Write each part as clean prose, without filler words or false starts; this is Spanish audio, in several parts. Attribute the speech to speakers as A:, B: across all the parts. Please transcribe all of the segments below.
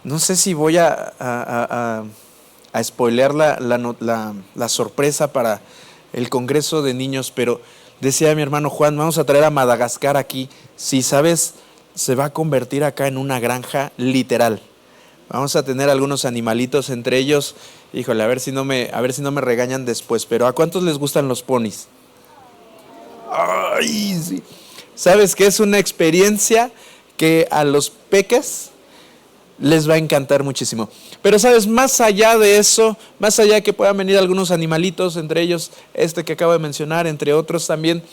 A: No sé si voy a spoilear la sorpresa para el Congreso de Niños, pero decía mi hermano Juan, vamos a traer a Madagascar aquí. Si sabes, se va a convertir acá en una granja literal. Vamos a tener algunos animalitos entre ellos. Híjole, a ver si no me regañan después, pero ¿a cuántos les gustan los ponis? Ay, sí. ¿Sabes qué? Es una experiencia que a los peques les va a encantar muchísimo. Pero sabes, más allá de eso, más allá de que puedan venir algunos animalitos, entre ellos este que acabo de mencionar, entre otros también,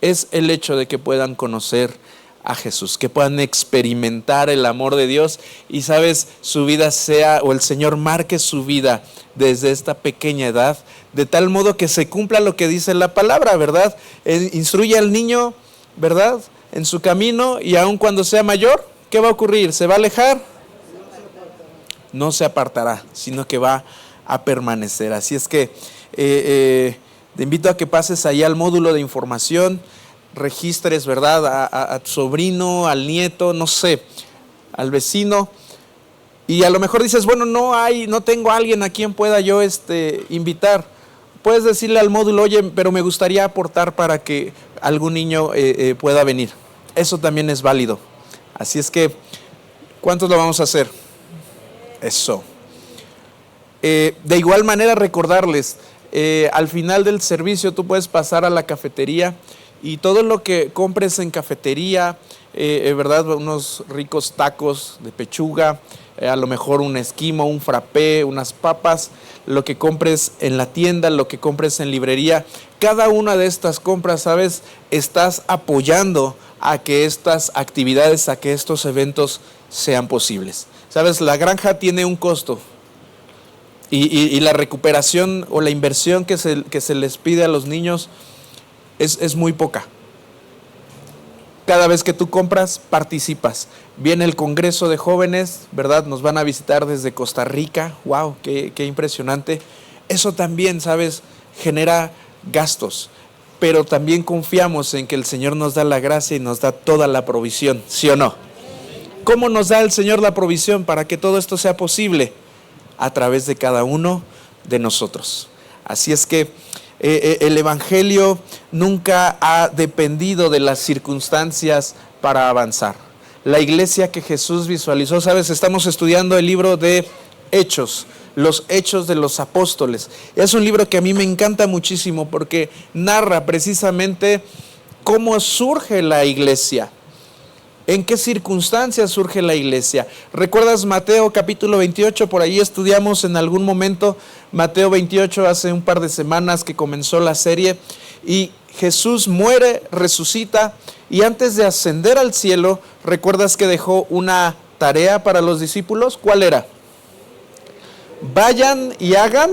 A: es el hecho de que puedan conocer a Jesús, que puedan experimentar el amor de Dios y sabes, su vida sea, o el Señor marque su vida desde esta pequeña edad, de tal modo que se cumpla lo que dice la palabra, ¿verdad? Instruye al niño, ¿verdad?, en su camino, y aun cuando sea mayor, ¿qué va a ocurrir? ¿Se va a alejar? No se apartará, sino que va a permanecer. Así es que te invito a que pases ahí al módulo de información, registres, ¿verdad?, a tu sobrino, al nieto, no sé, al vecino, y a lo mejor dices, bueno, no tengo a alguien a quien pueda yo invitar. Puedes decirle al módulo, oye, pero me gustaría aportar para que algún niño pueda venir. Eso también es válido. Así es que, ¿cuántos lo vamos a hacer? Eso. De igual manera, recordarles, al final del servicio tú puedes pasar a la cafetería y todo lo que compres en cafetería, ¿verdad?, unos ricos tacos de pechuga, a lo mejor un esquimo, un frappé, unas papas, lo que compres en la tienda, lo que compres en librería, cada una de estas compras, ¿sabes?, estás apoyando a que estas actividades, a que estos eventos sean posibles. ¿Sabes? La granja tiene un costo y la recuperación o la inversión que se les pide a los niños es muy poca. Cada vez que tú compras, participas. Viene el Congreso de Jóvenes, ¿verdad? Nos van a visitar desde Costa Rica. ¡Wow! ¡Qué impresionante! Eso también, ¿sabes?, genera gastos. Pero también confiamos en que el Señor nos da la gracia y nos da toda la provisión. ¿Sí o no? ¿Cómo nos da el Señor la provisión para que todo esto sea posible? A través de cada uno de nosotros. Así es que el Evangelio nunca ha dependido de las circunstancias para avanzar. La iglesia que Jesús visualizó, ¿sabes? Estamos estudiando el libro de Hechos, los Hechos de los Apóstoles. Es un libro que a mí me encanta muchísimo porque narra precisamente cómo surge la iglesia. ¿En qué circunstancias surge la iglesia? ¿Recuerdas Mateo capítulo 28? Por ahí estudiamos en algún momento Mateo 28 hace un par de semanas que comenzó la serie. Y Jesús muere, resucita y antes de ascender al cielo, ¿recuerdas que dejó una tarea para los discípulos? ¿Cuál era? Vayan y hagan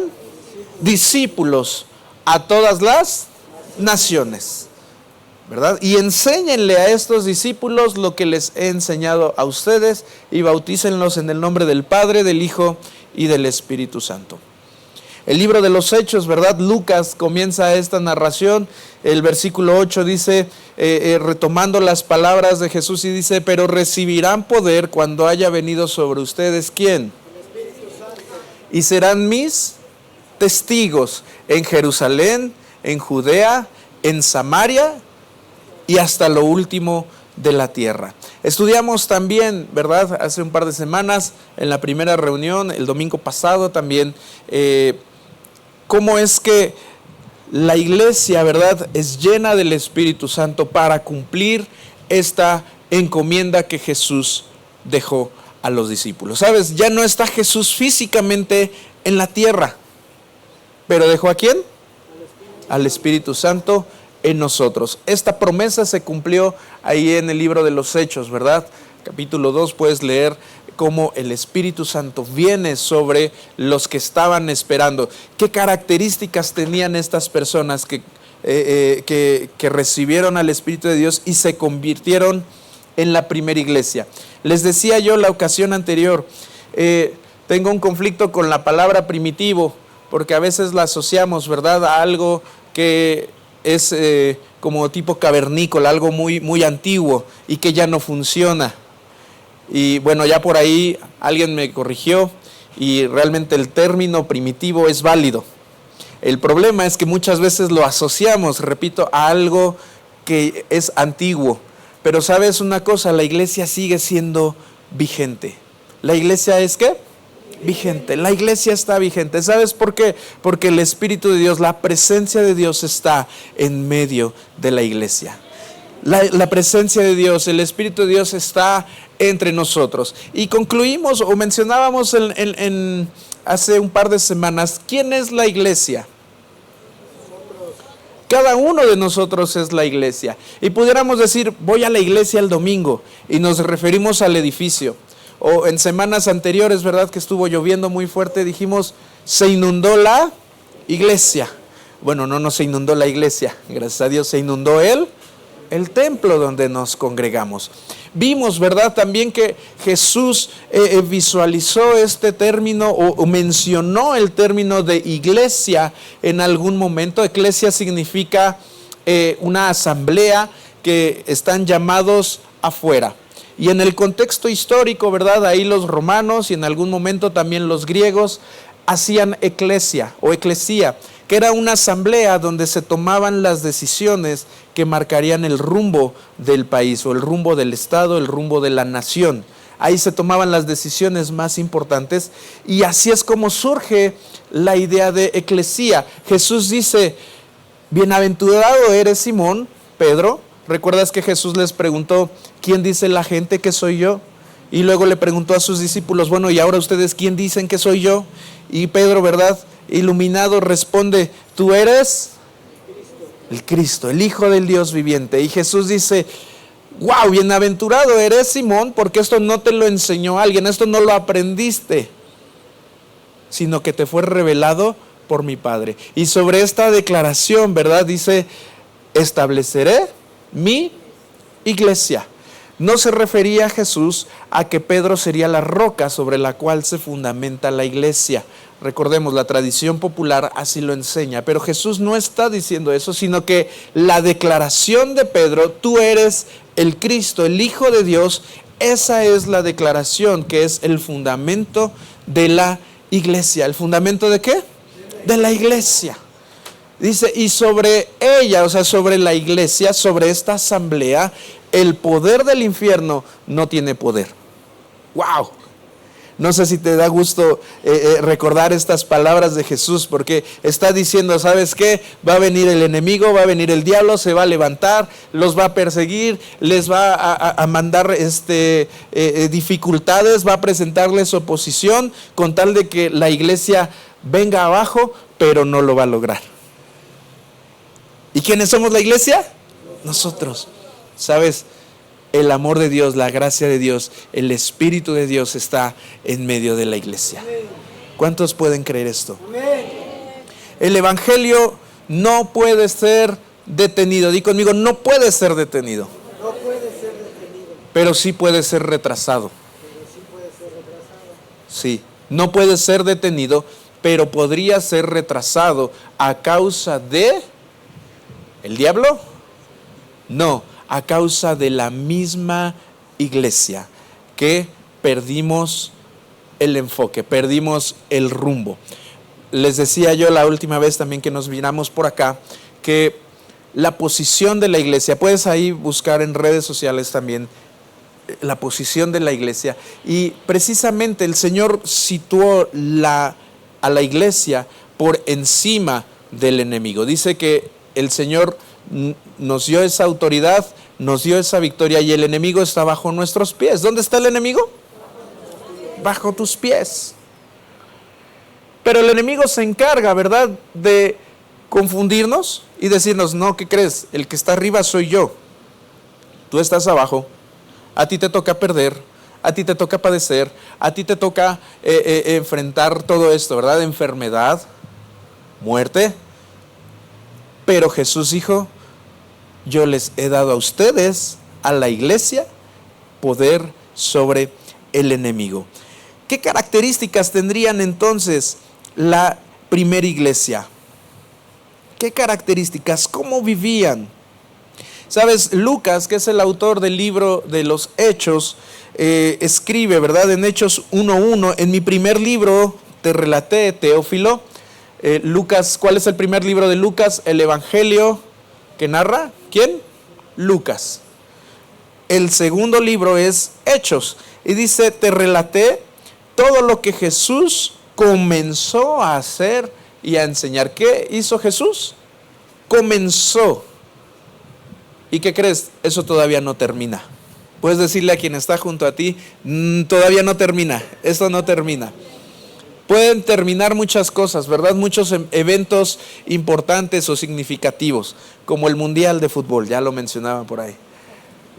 A: discípulos a todas las naciones, ¿verdad? Y enséñenle a estos discípulos lo que les he enseñado a ustedes y bautícenlos en el nombre del Padre, del Hijo y del Espíritu Santo. El libro de los Hechos, ¿verdad? Lucas comienza esta narración. El versículo 8 dice, retomando las palabras de Jesús, y dice, pero recibirán poder cuando haya venido sobre ustedes, ¿quién? El Espíritu Santo. Y serán mis testigos en Jerusalén, en Judea, en Samaria y hasta lo último de la tierra. Estudiamos también, ¿verdad?, hace un par de semanas, en la primera reunión, el domingo pasado también, cómo es que la iglesia, ¿verdad?, es llena del Espíritu Santo para cumplir esta encomienda que Jesús dejó a los discípulos. ¿Sabes? Ya no está Jesús físicamente en la tierra, pero ¿dejó a quién? Al Espíritu Santo en nosotros. Esta promesa se cumplió ahí en el libro de los Hechos, ¿verdad? Capítulo 2 puedes leer cómo el Espíritu Santo viene sobre los que estaban esperando. ¿Qué características tenían estas personas que recibieron al Espíritu de Dios y se convirtieron en la primera iglesia? Les decía yo la ocasión anterior, tengo un conflicto con la palabra primitivo, porque a veces la asociamos, ¿verdad?, a algo que es como tipo cavernícola, algo muy, muy antiguo y que ya no funciona. Y bueno, ya por ahí alguien me corrigió y realmente el término primitivo es válido. El problema es que muchas veces lo asociamos, repito, a algo que es antiguo. Pero sabes una cosa, la iglesia sigue siendo vigente. ¿La iglesia es qué? Vigente. La iglesia está vigente. ¿Sabes por qué? Porque el Espíritu de Dios, la presencia de Dios está en medio de la iglesia. La presencia de Dios, el Espíritu de Dios está entre nosotros. Y concluimos o mencionábamos hace un par de semanas, ¿quién es la iglesia? Cada uno de nosotros es la iglesia. Y pudiéramos decir, voy a la iglesia el domingo y nos referimos al edificio. O en semanas anteriores, ¿verdad? Que estuvo lloviendo muy fuerte, dijimos, se inundó la iglesia. Bueno, no se inundó la iglesia, gracias a Dios se inundó el templo donde nos congregamos. Vimos, ¿verdad? También que Jesús visualizó este término o mencionó el término de iglesia en algún momento. Iglesia significa una asamblea que están llamados afuera. Y en el contexto histórico, ¿verdad? Ahí los romanos y en algún momento también los griegos hacían eclesia o eclesía, que era una asamblea donde se tomaban las decisiones que marcarían el rumbo del país o el rumbo del estado, el rumbo de la nación. Ahí se tomaban las decisiones más importantes y así es como surge la idea de eclesía. Jesús dice, bienaventurado eres Simón, Pedro. ¿Recuerdas que Jesús les preguntó, ¿quién dice la gente que soy yo? Y luego le preguntó a sus discípulos, bueno, ¿y ahora ustedes quién dicen que soy yo? Y Pedro, ¿verdad? Iluminado responde, tú eres el Cristo, el Hijo del Dios viviente. Y Jesús dice, wow, bienaventurado eres Simón, porque esto no te lo enseñó alguien, esto no lo aprendiste, sino que te fue revelado por mi Padre. Y sobre esta declaración, ¿verdad? Dice, estableceré mi iglesia. No se refería Jesús a que Pedro sería la roca sobre la cual se fundamenta la iglesia. Recordemos, la tradición popular así lo enseña, pero Jesús no está diciendo eso, sino que la declaración de Pedro, tú eres el Cristo, el Hijo de Dios, esa es la declaración que es el fundamento de la iglesia. ¿El fundamento de qué? De la iglesia. Dice, y sobre ella, o sea, sobre la iglesia, sobre esta asamblea, el poder del infierno no tiene poder. ¡Wow! No sé si te da gusto recordar estas palabras de Jesús, porque está diciendo, ¿sabes qué? Va a venir el enemigo, va a venir el diablo, se va a levantar, los va a perseguir, les va a mandar dificultades, va a presentarles oposición, con tal de que la iglesia venga abajo, pero no lo va a lograr. ¿Y quiénes somos la iglesia? Nosotros. ¿Sabes? El amor de Dios, la gracia de Dios, el Espíritu de Dios está en medio de la iglesia. ¿Cuántos pueden creer esto? El Evangelio no puede ser detenido. Di conmigo, no puede ser detenido.
B: No puede ser detenido.
A: Pero sí puede ser retrasado. Sí, no puede ser detenido, pero podría ser retrasado a causa de ¿el diablo? No, a causa de la misma iglesia que perdimos el enfoque, perdimos el rumbo. Les decía yo la última vez también que nos miramos por acá, que la posición de la iglesia, puedes ahí buscar en redes sociales también la posición de la iglesia, y precisamente el Señor situó a la iglesia por encima del enemigo. Dice que el Señor nos dio esa autoridad, nos dio esa victoria y el enemigo está bajo nuestros pies. ¿Dónde está el enemigo? Bajo tus pies. Pero el enemigo se encarga, ¿verdad?, de confundirnos y decirnos, no, ¿qué crees? El que está arriba soy yo. Tú estás abajo, a ti te toca perder, a ti te toca padecer, a ti te toca enfrentar todo esto, ¿verdad? Enfermedad, muerte. Pero Jesús dijo, yo les he dado a ustedes, a la iglesia, poder sobre el enemigo. ¿Qué características tendrían entonces la primera iglesia? ¿Qué características? ¿Cómo vivían? Sabes, Lucas, que es el autor del libro de los Hechos, escribe, ¿verdad? En Hechos 1:1, en mi primer libro te relaté, Teófilo. Lucas, ¿cuál es el primer libro de Lucas? El Evangelio que narra, ¿quién? Lucas. El segundo libro es Hechos. Y dice, te relaté todo lo que Jesús comenzó a hacer y a enseñar. ¿Qué hizo Jesús? Comenzó. ¿Y qué crees? Eso todavía no termina. Puedes decirle a quien está junto a ti, todavía no termina, esto no termina. Pueden terminar muchas cosas, ¿verdad? Muchos eventos importantes o significativos, como el Mundial de Fútbol, ya lo mencionaba por ahí.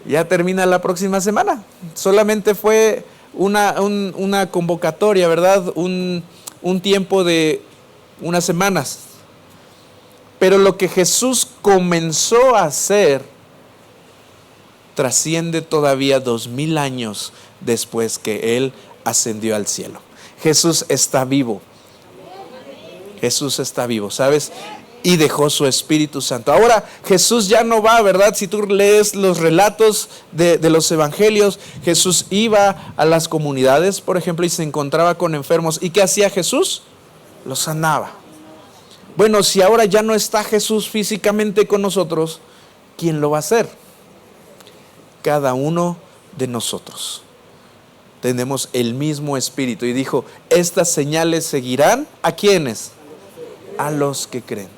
A: Ya termina la próxima semana. Solamente fue una convocatoria, ¿verdad? Un tiempo de unas semanas. Pero lo que Jesús comenzó a hacer trasciende todavía 2000 años después que Él ascendió al cielo. Jesús está vivo. Jesús está vivo, ¿sabes? Y dejó su Espíritu Santo. Ahora Jesús ya no va, ¿verdad? Si tú lees los relatos de los evangelios, Jesús iba a las comunidades, por ejemplo, y se encontraba con enfermos. ¿Y qué hacía Jesús? Los sanaba. Bueno, si ahora ya no está Jesús físicamente con nosotros, ¿quién lo va a hacer? Cada uno de nosotros. Tenemos el mismo Espíritu. Y dijo, estas señales seguirán ¿a quiénes? A los que creen.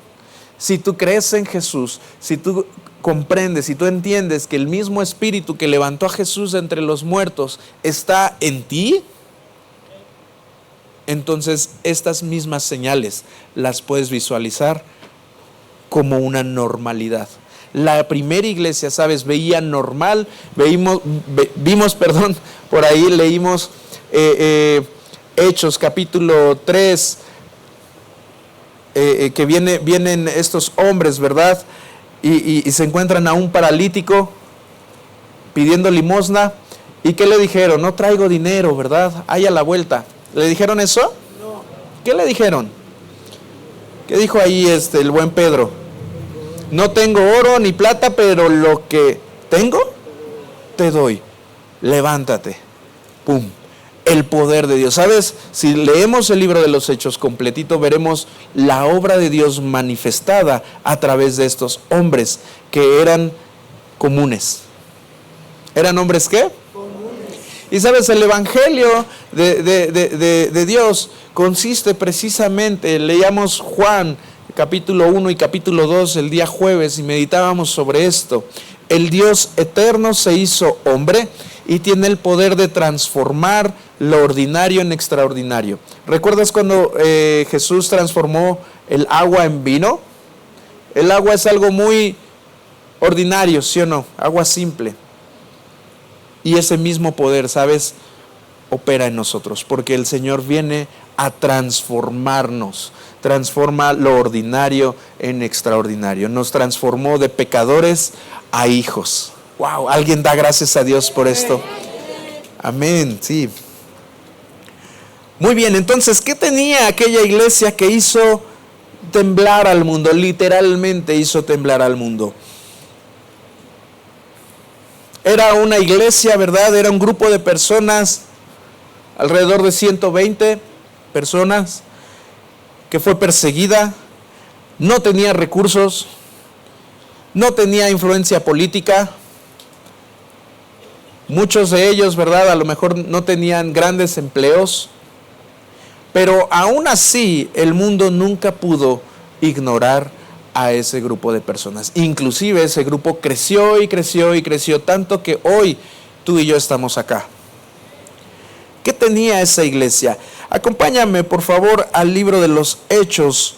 A: Si tú crees en Jesús, si tú comprendes, si tú entiendes que el mismo Espíritu que levantó a Jesús de entre los muertos está en ti, entonces estas mismas señales las puedes visualizar como una normalidad. La primera iglesia, ¿sabes? Veía normal, vimos, por ahí leímos Hechos capítulo 3, que vienen estos hombres, ¿verdad? Y se encuentran a un paralítico pidiendo limosna. ¿Y qué le dijeron? No traigo dinero, ¿verdad? Hay a la vuelta. ¿Le dijeron eso?
B: No.
A: ¿Qué le dijeron? ¿Qué dijo ahí el buen Pedro? No tengo oro ni plata, pero lo que tengo, te doy. Levántate. ¡Pum! El poder de Dios. ¿Sabes? Si leemos el libro de los Hechos completito, veremos la obra de Dios manifestada a través de estos hombres que eran comunes. ¿Eran hombres qué? Comunes. Y sabes, el evangelio de Dios consiste precisamente, leíamos Juan capítulo 1 y capítulo 2 el día jueves y meditábamos sobre esto. El Dios eterno se hizo hombre y tiene el poder de transformar lo ordinario en extraordinario. ¿Recuerdas cuando Jesús transformó el agua en vino? El agua es algo muy ordinario, ¿sí o no? Agua simple. Y ese mismo poder, ¿sabes? Opera en nosotros, porque el Señor viene a transformarnos. Transforma lo ordinario en extraordinario. Nos transformó de pecadores a hijos. ¡Wow! ¿Alguien da gracias a Dios por esto? Amén, sí. Muy bien, entonces, ¿qué tenía aquella iglesia que hizo temblar al mundo? Literalmente hizo temblar al mundo. Era una iglesia, ¿verdad? Era un grupo de personas, alrededor de 120 personas, que fue perseguida, no tenía recursos, no tenía influencia política. Muchos de ellos, ¿verdad? A lo mejor no tenían grandes empleos, pero aún así el mundo nunca pudo ignorar a ese grupo de personas. Inclusive ese grupo creció y creció y creció, tanto que hoy tú y yo estamos acá. ¿Qué tenía esa iglesia? Acompáñame, por favor, al libro de los Hechos.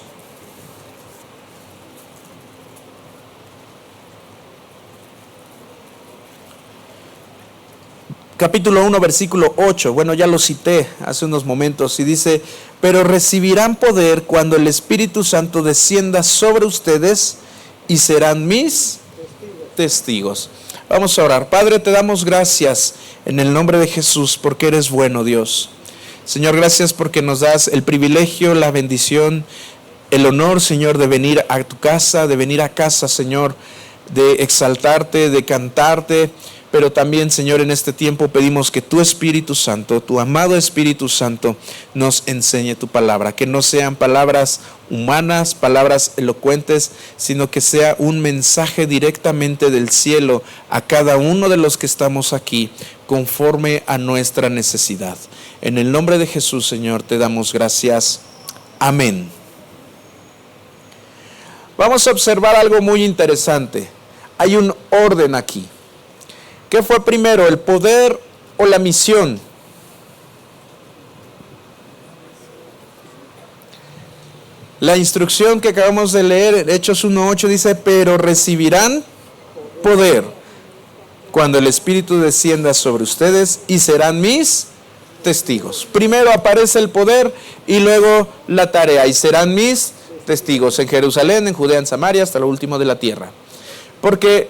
A: Capítulo 1, versículo 8. Bueno, ya lo cité hace unos momentos y dice, pero recibirán poder cuando el Espíritu Santo descienda sobre ustedes y serán mis testigos. Vamos a orar. Padre, te damos gracias en el nombre de Jesús porque eres bueno, Dios. Señor, gracias porque nos das el privilegio, la bendición, el honor, Señor, de venir a tu casa, de venir a casa, Señor, de exaltarte, de cantarte. Pero también, Señor, en este tiempo pedimos que tu Espíritu Santo, tu amado Espíritu Santo, nos enseñe tu palabra. Que no sean palabras humanas, palabras elocuentes, sino que sea un mensaje directamente del cielo a cada uno de los que estamos aquí, conforme a nuestra necesidad. En el nombre de Jesús, Señor, te damos gracias. Amén. Vamos a observar algo muy interesante. Hay un orden aquí. ¿Qué fue primero, el poder o la misión? La instrucción que acabamos de leer, Hechos 1:8, dice, pero recibirán poder cuando el Espíritu descienda sobre ustedes y serán mis testigos. Primero aparece el poder y luego la tarea, y serán mis testigos en Jerusalén, en Judea, en Samaria, hasta lo último de la tierra. Porque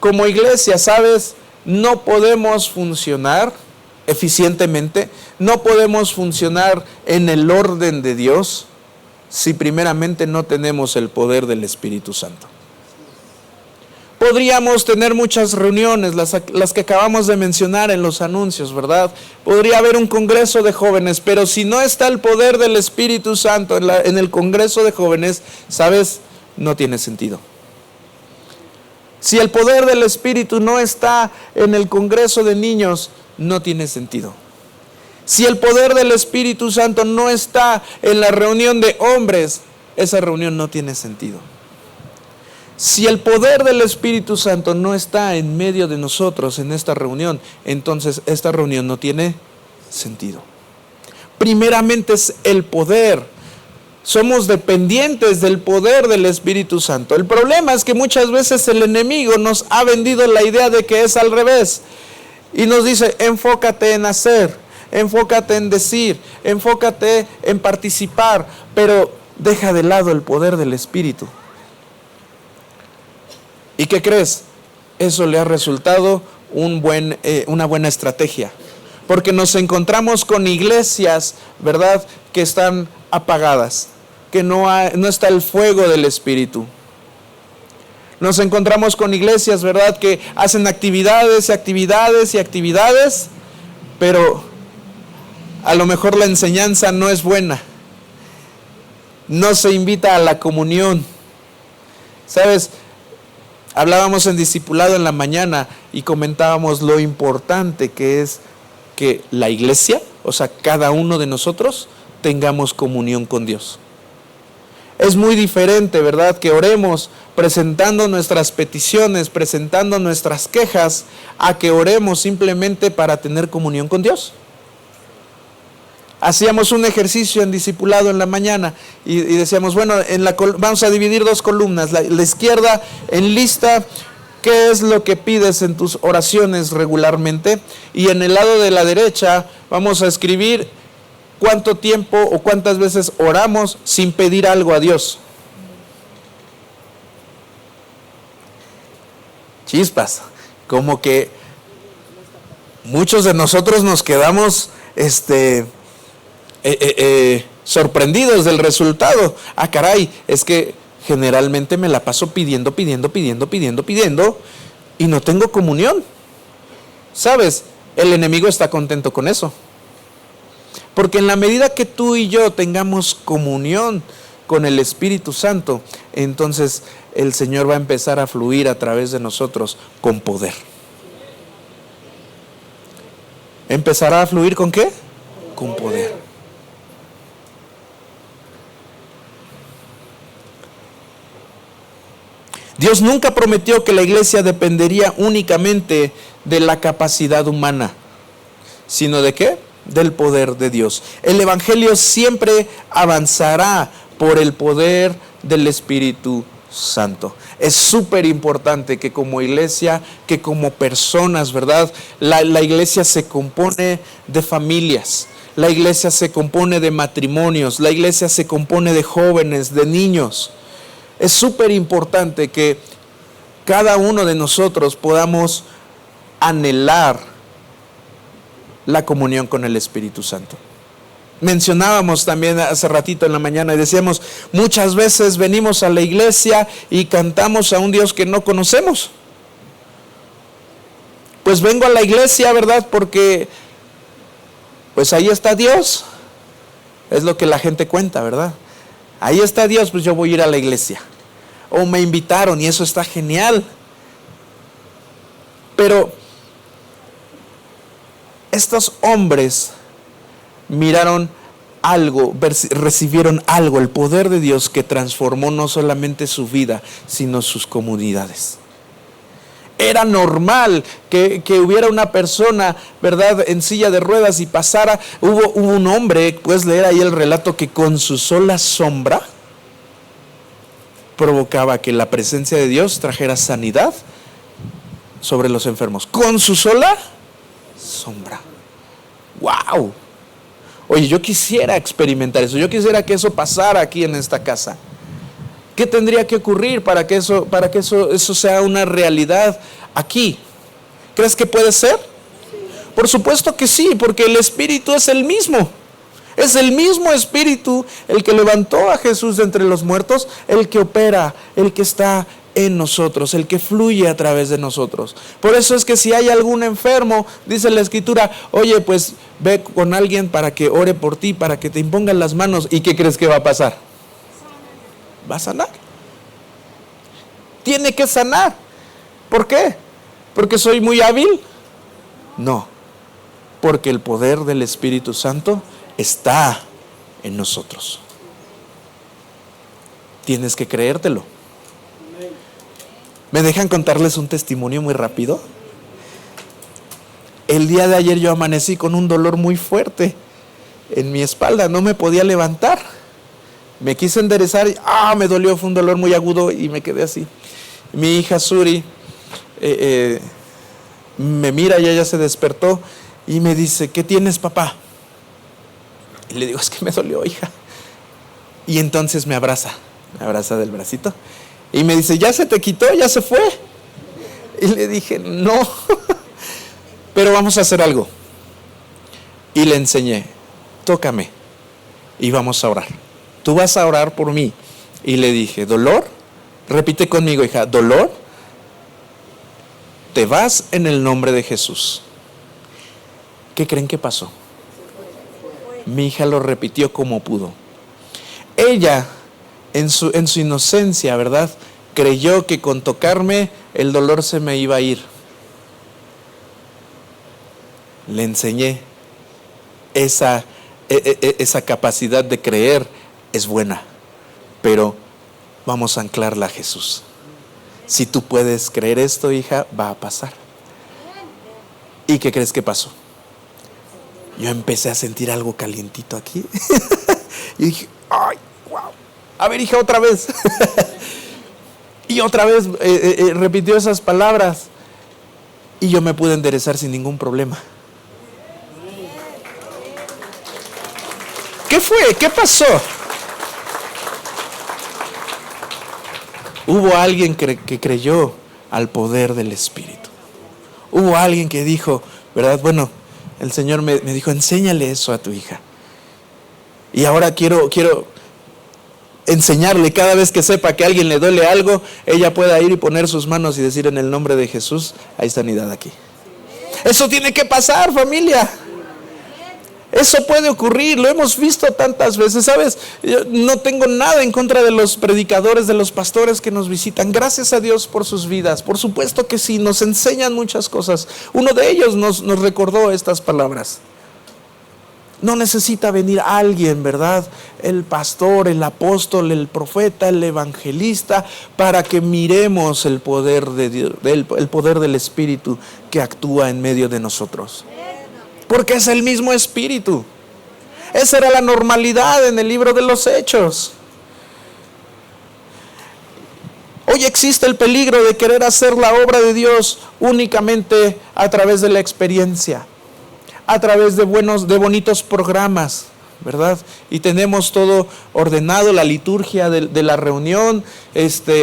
A: como iglesia, ¿sabes? No podemos funcionar eficientemente, no podemos funcionar en el orden de Dios si primeramente no tenemos el poder del Espíritu Santo. Podríamos tener muchas reuniones, las que acabamos de mencionar en los anuncios, ¿verdad? Podría haber un congreso de jóvenes, pero si no está el poder del Espíritu Santo en el congreso de jóvenes, ¿sabes? No tiene sentido. Si el poder del Espíritu no está en el congreso de niños, no tiene sentido. Si el poder del Espíritu Santo no está en la reunión de hombres, esa reunión no tiene sentido. Si el poder del Espíritu Santo no está en medio de nosotros en esta reunión, entonces esta reunión no tiene sentido. Primeramente es el poder. Somos dependientes del poder del Espíritu Santo. El problema es que muchas veces el enemigo nos ha vendido la idea de que es al revés. Y nos dice, enfócate en hacer, enfócate en decir, enfócate en participar, pero deja de lado el poder del Espíritu. ¿Y qué crees? Eso le ha resultado una buena estrategia. Porque nos encontramos con iglesias, ¿verdad?, que están apagadas, que no está el fuego del Espíritu. Nos encontramos con iglesias, ¿verdad?, que hacen actividades y actividades y actividades, pero a lo mejor la enseñanza no es buena. No se invita a la comunión. ¿Sabes? Hablábamos en discipulado en la mañana y comentábamos lo importante que es que la iglesia, o sea, cada uno de nosotros, tengamos comunión con Dios. Es muy diferente, ¿verdad?, que oremos presentando nuestras peticiones, presentando nuestras quejas, a que oremos simplemente para tener comunión con Dios. Hacíamos un ejercicio en discipulado en la mañana y decíamos, bueno, vamos a dividir dos columnas. La izquierda, en lista, ¿qué es lo que pides en tus oraciones regularmente? Y en el lado de la derecha vamos a escribir cuánto tiempo o cuántas veces oramos sin pedir algo a Dios. Chispas, como que muchos de nosotros nos quedamos sorprendidos del resultado. Ah, caray, es que generalmente me la paso pidiendo y no tengo comunión. ¿Sabes? El enemigo está contento con eso. Porque en la medida que tú y yo tengamos comunión con el Espíritu Santo, entonces el Señor va a empezar a fluir a través de nosotros con poder. ¿Empezará a fluir con qué? Con poder. Dios nunca prometió que la iglesia dependería únicamente de la capacidad humana, sino ¿de qué? Del poder de Dios. El evangelio siempre avanzará por el poder del Espíritu Santo. Es súper importante que como iglesia, que como personas, ¿verdad? La iglesia se compone de familias, la iglesia se compone de matrimonios, la iglesia se compone de jóvenes, de niños. Es súper importante que cada uno de nosotros podamos anhelar la comunión con el Espíritu Santo. Mencionábamos también hace ratito en la mañana y decíamos, muchas veces venimos a la iglesia y cantamos a un Dios que no conocemos. Pues vengo a la iglesia, ¿verdad? Porque pues ahí está Dios. Es lo que la gente cuenta, ¿verdad? Ahí está Dios, pues yo voy a ir a la iglesia. O me invitaron y eso está genial. Pero estos hombres miraron algo, recibieron algo, el poder de Dios que transformó no solamente su vida, sino sus comunidades. Era normal que hubiera una persona, ¿verdad?, en silla de ruedas y pasara. Hubo un hombre, puedes leer ahí el relato, que con su sola sombra provocaba que la presencia de Dios trajera sanidad sobre los enfermos. Con su sola sombra. ¡Wow! Oye, yo quisiera experimentar eso. Yo quisiera que eso pasara aquí en esta casa. ¿Qué tendría que ocurrir para que eso sea una realidad aquí? ¿Crees que puede ser? Por supuesto que sí, porque el Espíritu es el mismo. Es el mismo Espíritu el que levantó a Jesús de entre los muertos, el que opera, el que está en nosotros, el que fluye a través de nosotros. Por eso es que si hay algún enfermo, dice la Escritura, oye, pues ve con alguien para que ore por ti, para que te impongan las manos. ¿Y qué crees que va a pasar? Va a sanar. Tiene que sanar. ¿Por qué? ¿Porque soy muy hábil? No, porque el poder del Espíritu Santo está en nosotros. Tienes que creértelo. ¿Me dejan contarles un testimonio muy rápido? El día de ayer yo amanecí con un dolor muy fuerte en mi espalda, no me podía levantar. Me quise enderezar y me dolió, fue un dolor muy agudo y me quedé así. Mi hija Suri me mira y ella se despertó y me dice, ¿qué tienes, papá? Y le digo, es que me dolió, hija. Y entonces me abraza del bracito y me dice, ¿ya se te quitó? ¿Ya se fue? Y le dije, no, pero vamos a hacer algo. Y le enseñé, tócame y vamos a orar. Tú vas a orar por mí. Y le dije, dolor, repite conmigo, hija, dolor, te vas en el nombre de Jesús. ¿Qué creen que pasó? Mi hija lo repitió como pudo. Ella, en su inocencia, ¿verdad?, creyó que con tocarme el dolor se me iba a ir. Le enseñé esa capacidad de creer. Es buena, pero vamos a anclarla a Jesús. Si tú puedes creer esto, hija, va a pasar. ¿Y qué crees que pasó? Yo empecé a sentir algo calientito aquí. Y dije, ¡ay, wow! A ver, hija, otra vez. Y otra vez repitió esas palabras. Y yo me pude enderezar sin ningún problema. ¿Qué fue? ¿Qué pasó? Hubo alguien que creyó al poder del Espíritu. Hubo alguien que dijo, ¿verdad? Bueno, el Señor me dijo, enséñale eso a tu hija. Y ahora quiero enseñarle, cada vez que sepa que a alguien le duele algo, ella pueda ir y poner sus manos y decir, en el nombre de Jesús, hay sanidad aquí. Eso tiene que pasar, familia. Eso puede ocurrir, lo hemos visto tantas veces, ¿sabes? Yo no tengo nada en contra de los predicadores, de los pastores que nos visitan. Gracias a Dios por sus vidas. Por supuesto que sí, nos enseñan muchas cosas. Uno de ellos nos recordó estas palabras. No necesita venir alguien, ¿verdad? El pastor, el apóstol, el profeta, el evangelista, para que miremos el poder de Dios, el poder del Espíritu que actúa en medio de nosotros. Porque es el mismo Espíritu. Esa era la normalidad en el libro de los Hechos. Hoy existe el peligro de querer hacer la obra de Dios únicamente a través de la experiencia, a través de bonitos programas, ¿verdad? Y tenemos todo ordenado, la liturgia de la reunión,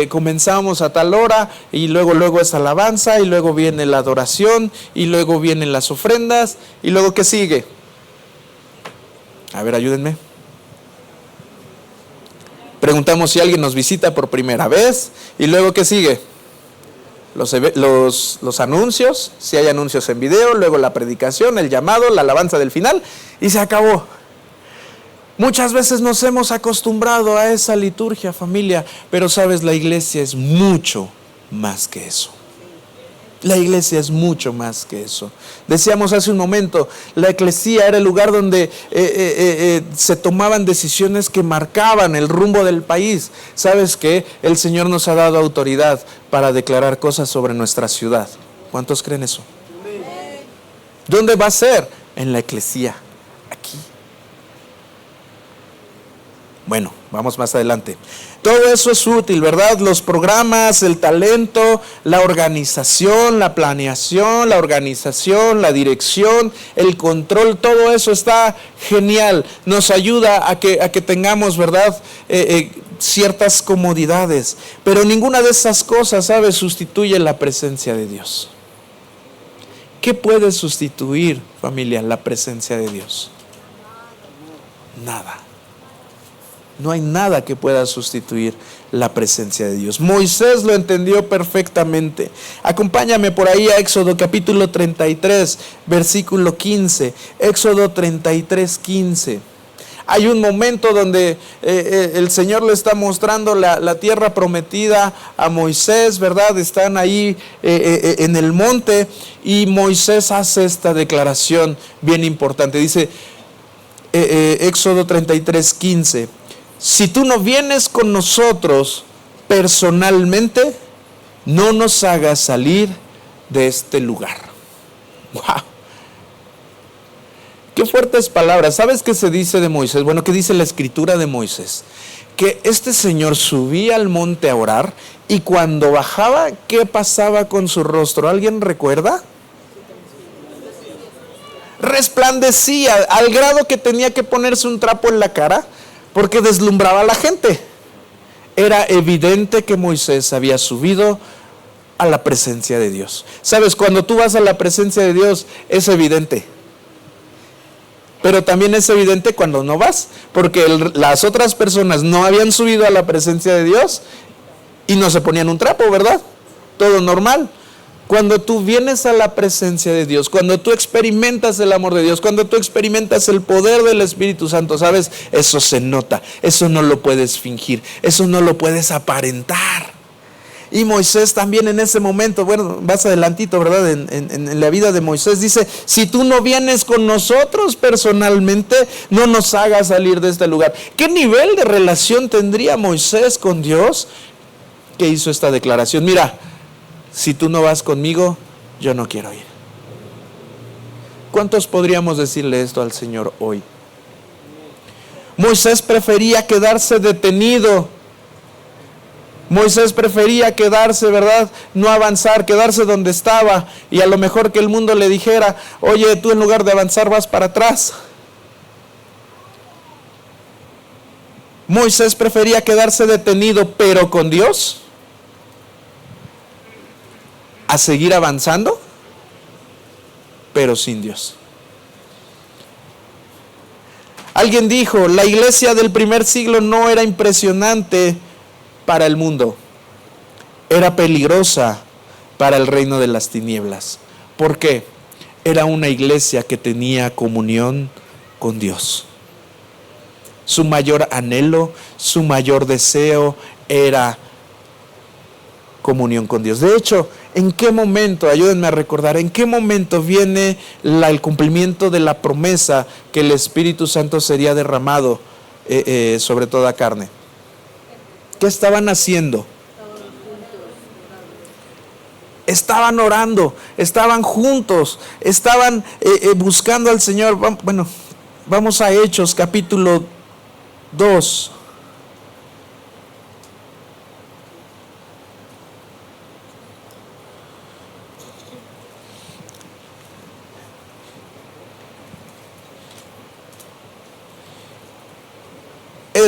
A: comenzamos a tal hora y luego es alabanza y luego viene la adoración y luego vienen las ofrendas y luego ¿qué sigue? A ver, ayúdenme. Preguntamos si alguien nos visita por primera vez. ¿Y luego qué sigue? Los anuncios, si hay anuncios en video, luego la predicación, el llamado, la alabanza del final, y se acabó. Muchas veces nos hemos acostumbrado a esa liturgia, familia, pero sabes, la iglesia es mucho más que eso. La iglesia es mucho más que eso. Decíamos hace un momento, la eclesía era el lugar donde se tomaban decisiones que marcaban el rumbo del país. ¿Sabes qué? El Señor nos ha dado autoridad para declarar cosas sobre nuestra ciudad. ¿Cuántos creen eso? ¿Dónde va a ser? En la eclesía, aquí. Bueno, vamos más adelante. Todo eso es útil, ¿verdad? Los programas, el talento, la organización, la planeación, la dirección, el control, todo eso está genial. Nos ayuda a que tengamos, ¿verdad? Ciertas comodidades. Pero ninguna de esas cosas, ¿sabes? Sustituye la presencia de Dios. ¿Qué puede sustituir, familia, la presencia de Dios? Nada. No hay nada que pueda sustituir la presencia de Dios. Moisés lo entendió perfectamente. Acompáñame por ahí a Éxodo capítulo 33, versículo 15. Éxodo 33, 15. Hay un momento donde el Señor le está mostrando la tierra prometida a Moisés, ¿verdad? Están ahí en el monte y Moisés hace esta declaración bien importante. Dice Éxodo 33, 15. Si tú no vienes con nosotros personalmente, no nos hagas salir de este lugar. ¡Wow! Qué fuertes palabras. ¿Sabes qué se dice de Moisés? Bueno, ¿qué dice la escritura de Moisés? Que este señor subía al monte a orar y cuando bajaba, ¿qué pasaba con su rostro? ¿Alguien recuerda? Resplandecía al grado que tenía que ponerse un trapo en la cara porque deslumbraba a la gente. Era evidente que Moisés había subido a la presencia de Dios. ¿Sabes? Cuando tú vas a la presencia de Dios es evidente. Pero también es evidente cuando no vas, porque las otras personas no habían subido a la presencia de Dios y no se ponían un trapo, ¿verdad? Todo normal. Cuando tú vienes a la presencia de Dios, cuando tú experimentas el amor de Dios, cuando tú experimentas el poder del Espíritu Santo, ¿sabes? Eso se nota, eso no lo puedes fingir, eso no lo puedes aparentar. Y Moisés también en ese momento, bueno, vas adelantito, ¿verdad? En la vida de Moisés dice, si tú no vienes con nosotros personalmente, no nos hagas salir de este lugar. ¿Qué nivel de relación tendría Moisés con Dios que hizo esta declaración? Mira, si tú no vas conmigo, yo no quiero ir. ¿Cuántos podríamos decirle esto al Señor hoy? Moisés prefería quedarse detenido. Moisés prefería quedarse, ¿verdad? No avanzar, quedarse donde estaba. Y a lo mejor que el mundo le dijera, oye, tú en lugar de avanzar vas para atrás. Moisés prefería quedarse detenido, pero con Dios, a seguir avanzando, pero sin Dios. Alguien dijo, la iglesia del primer siglo no era impresionante para el mundo, era peligrosa para el reino de las tinieblas. ¿Por qué? Era una iglesia que tenía comunión con Dios. Su mayor anhelo, su mayor deseo era comunión con Dios. De hecho, ¿en qué momento, ayúdenme a recordar, en qué momento viene el cumplimiento de la promesa que el Espíritu Santo sería derramado sobre toda carne? ¿Qué estaban haciendo? Estaban orando, estaban juntos, estaban buscando al Señor. Bueno, vamos a Hechos capítulo 2.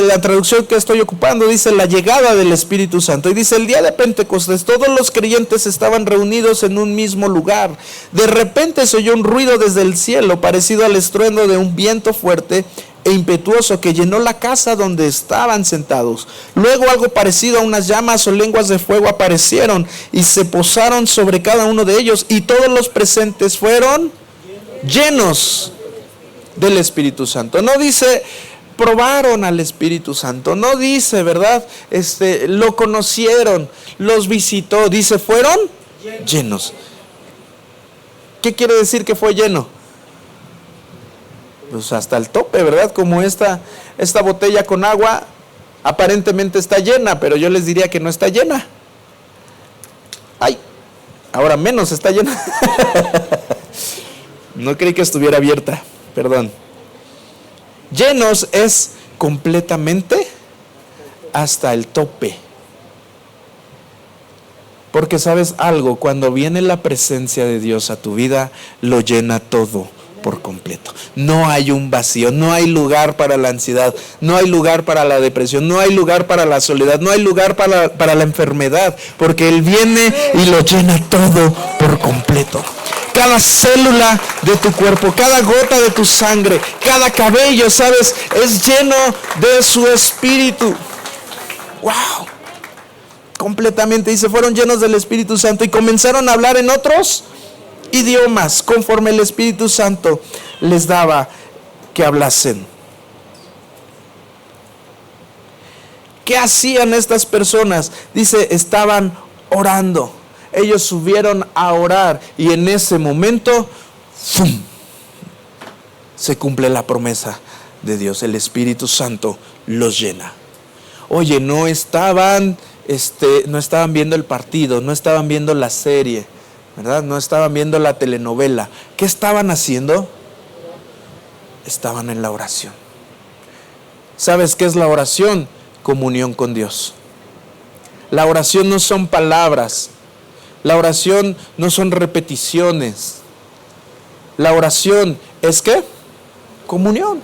A: La traducción que estoy ocupando dice la llegada del Espíritu Santo y dice el día de Pentecostés todos los creyentes estaban reunidos en un mismo lugar. De repente se oyó un ruido desde el cielo parecido al estruendo de un viento fuerte e impetuoso que llenó la casa donde estaban sentados. Luego algo parecido a unas llamas o lenguas de fuego aparecieron y se posaron sobre cada uno de ellos, y todos los presentes fueron llenos del Espíritu Santo. No dice probaron al Espíritu Santo, no dice, ¿verdad? Lo conocieron, los visitó, dice fueron llenos. ¿Qué quiere decir que fue lleno? Pues hasta el tope, ¿verdad? Como esta botella con agua aparentemente está llena, pero yo les diría que no está llena. Ay, ahora menos está llena. No creí que estuviera abierta, perdón. Llenos es completamente hasta el tope. Porque sabes algo, cuando viene la presencia de Dios a tu vida, lo llena todo por completo. No hay un vacío, no hay lugar para la ansiedad, no hay lugar para la depresión, no hay lugar para la soledad, no hay lugar para la enfermedad, porque Él viene y lo llena todo por completo. Cada célula de tu cuerpo, cada gota de tu sangre, cada cabello, ¿sabes? Es lleno de su Espíritu. ¡Wow! Completamente, y se fueron llenos del Espíritu Santo y comenzaron a hablar en otros idiomas, conforme el Espíritu Santo les daba que hablasen. ¿Qué hacían estas personas? Dice, estaban orando. Ellos subieron a orar y en ese momento ¡fum!, se cumple la promesa de Dios. El Espíritu Santo los llena. Oye, no estaban viendo el partido, no estaban viendo la serie, ¿verdad? No estaban viendo la telenovela. ¿Qué estaban haciendo? Estaban en la oración. ¿Sabes qué es la oración? Comunión con Dios. La oración no son palabras. La oración no son repeticiones. La oración es ¿qué? Comunión.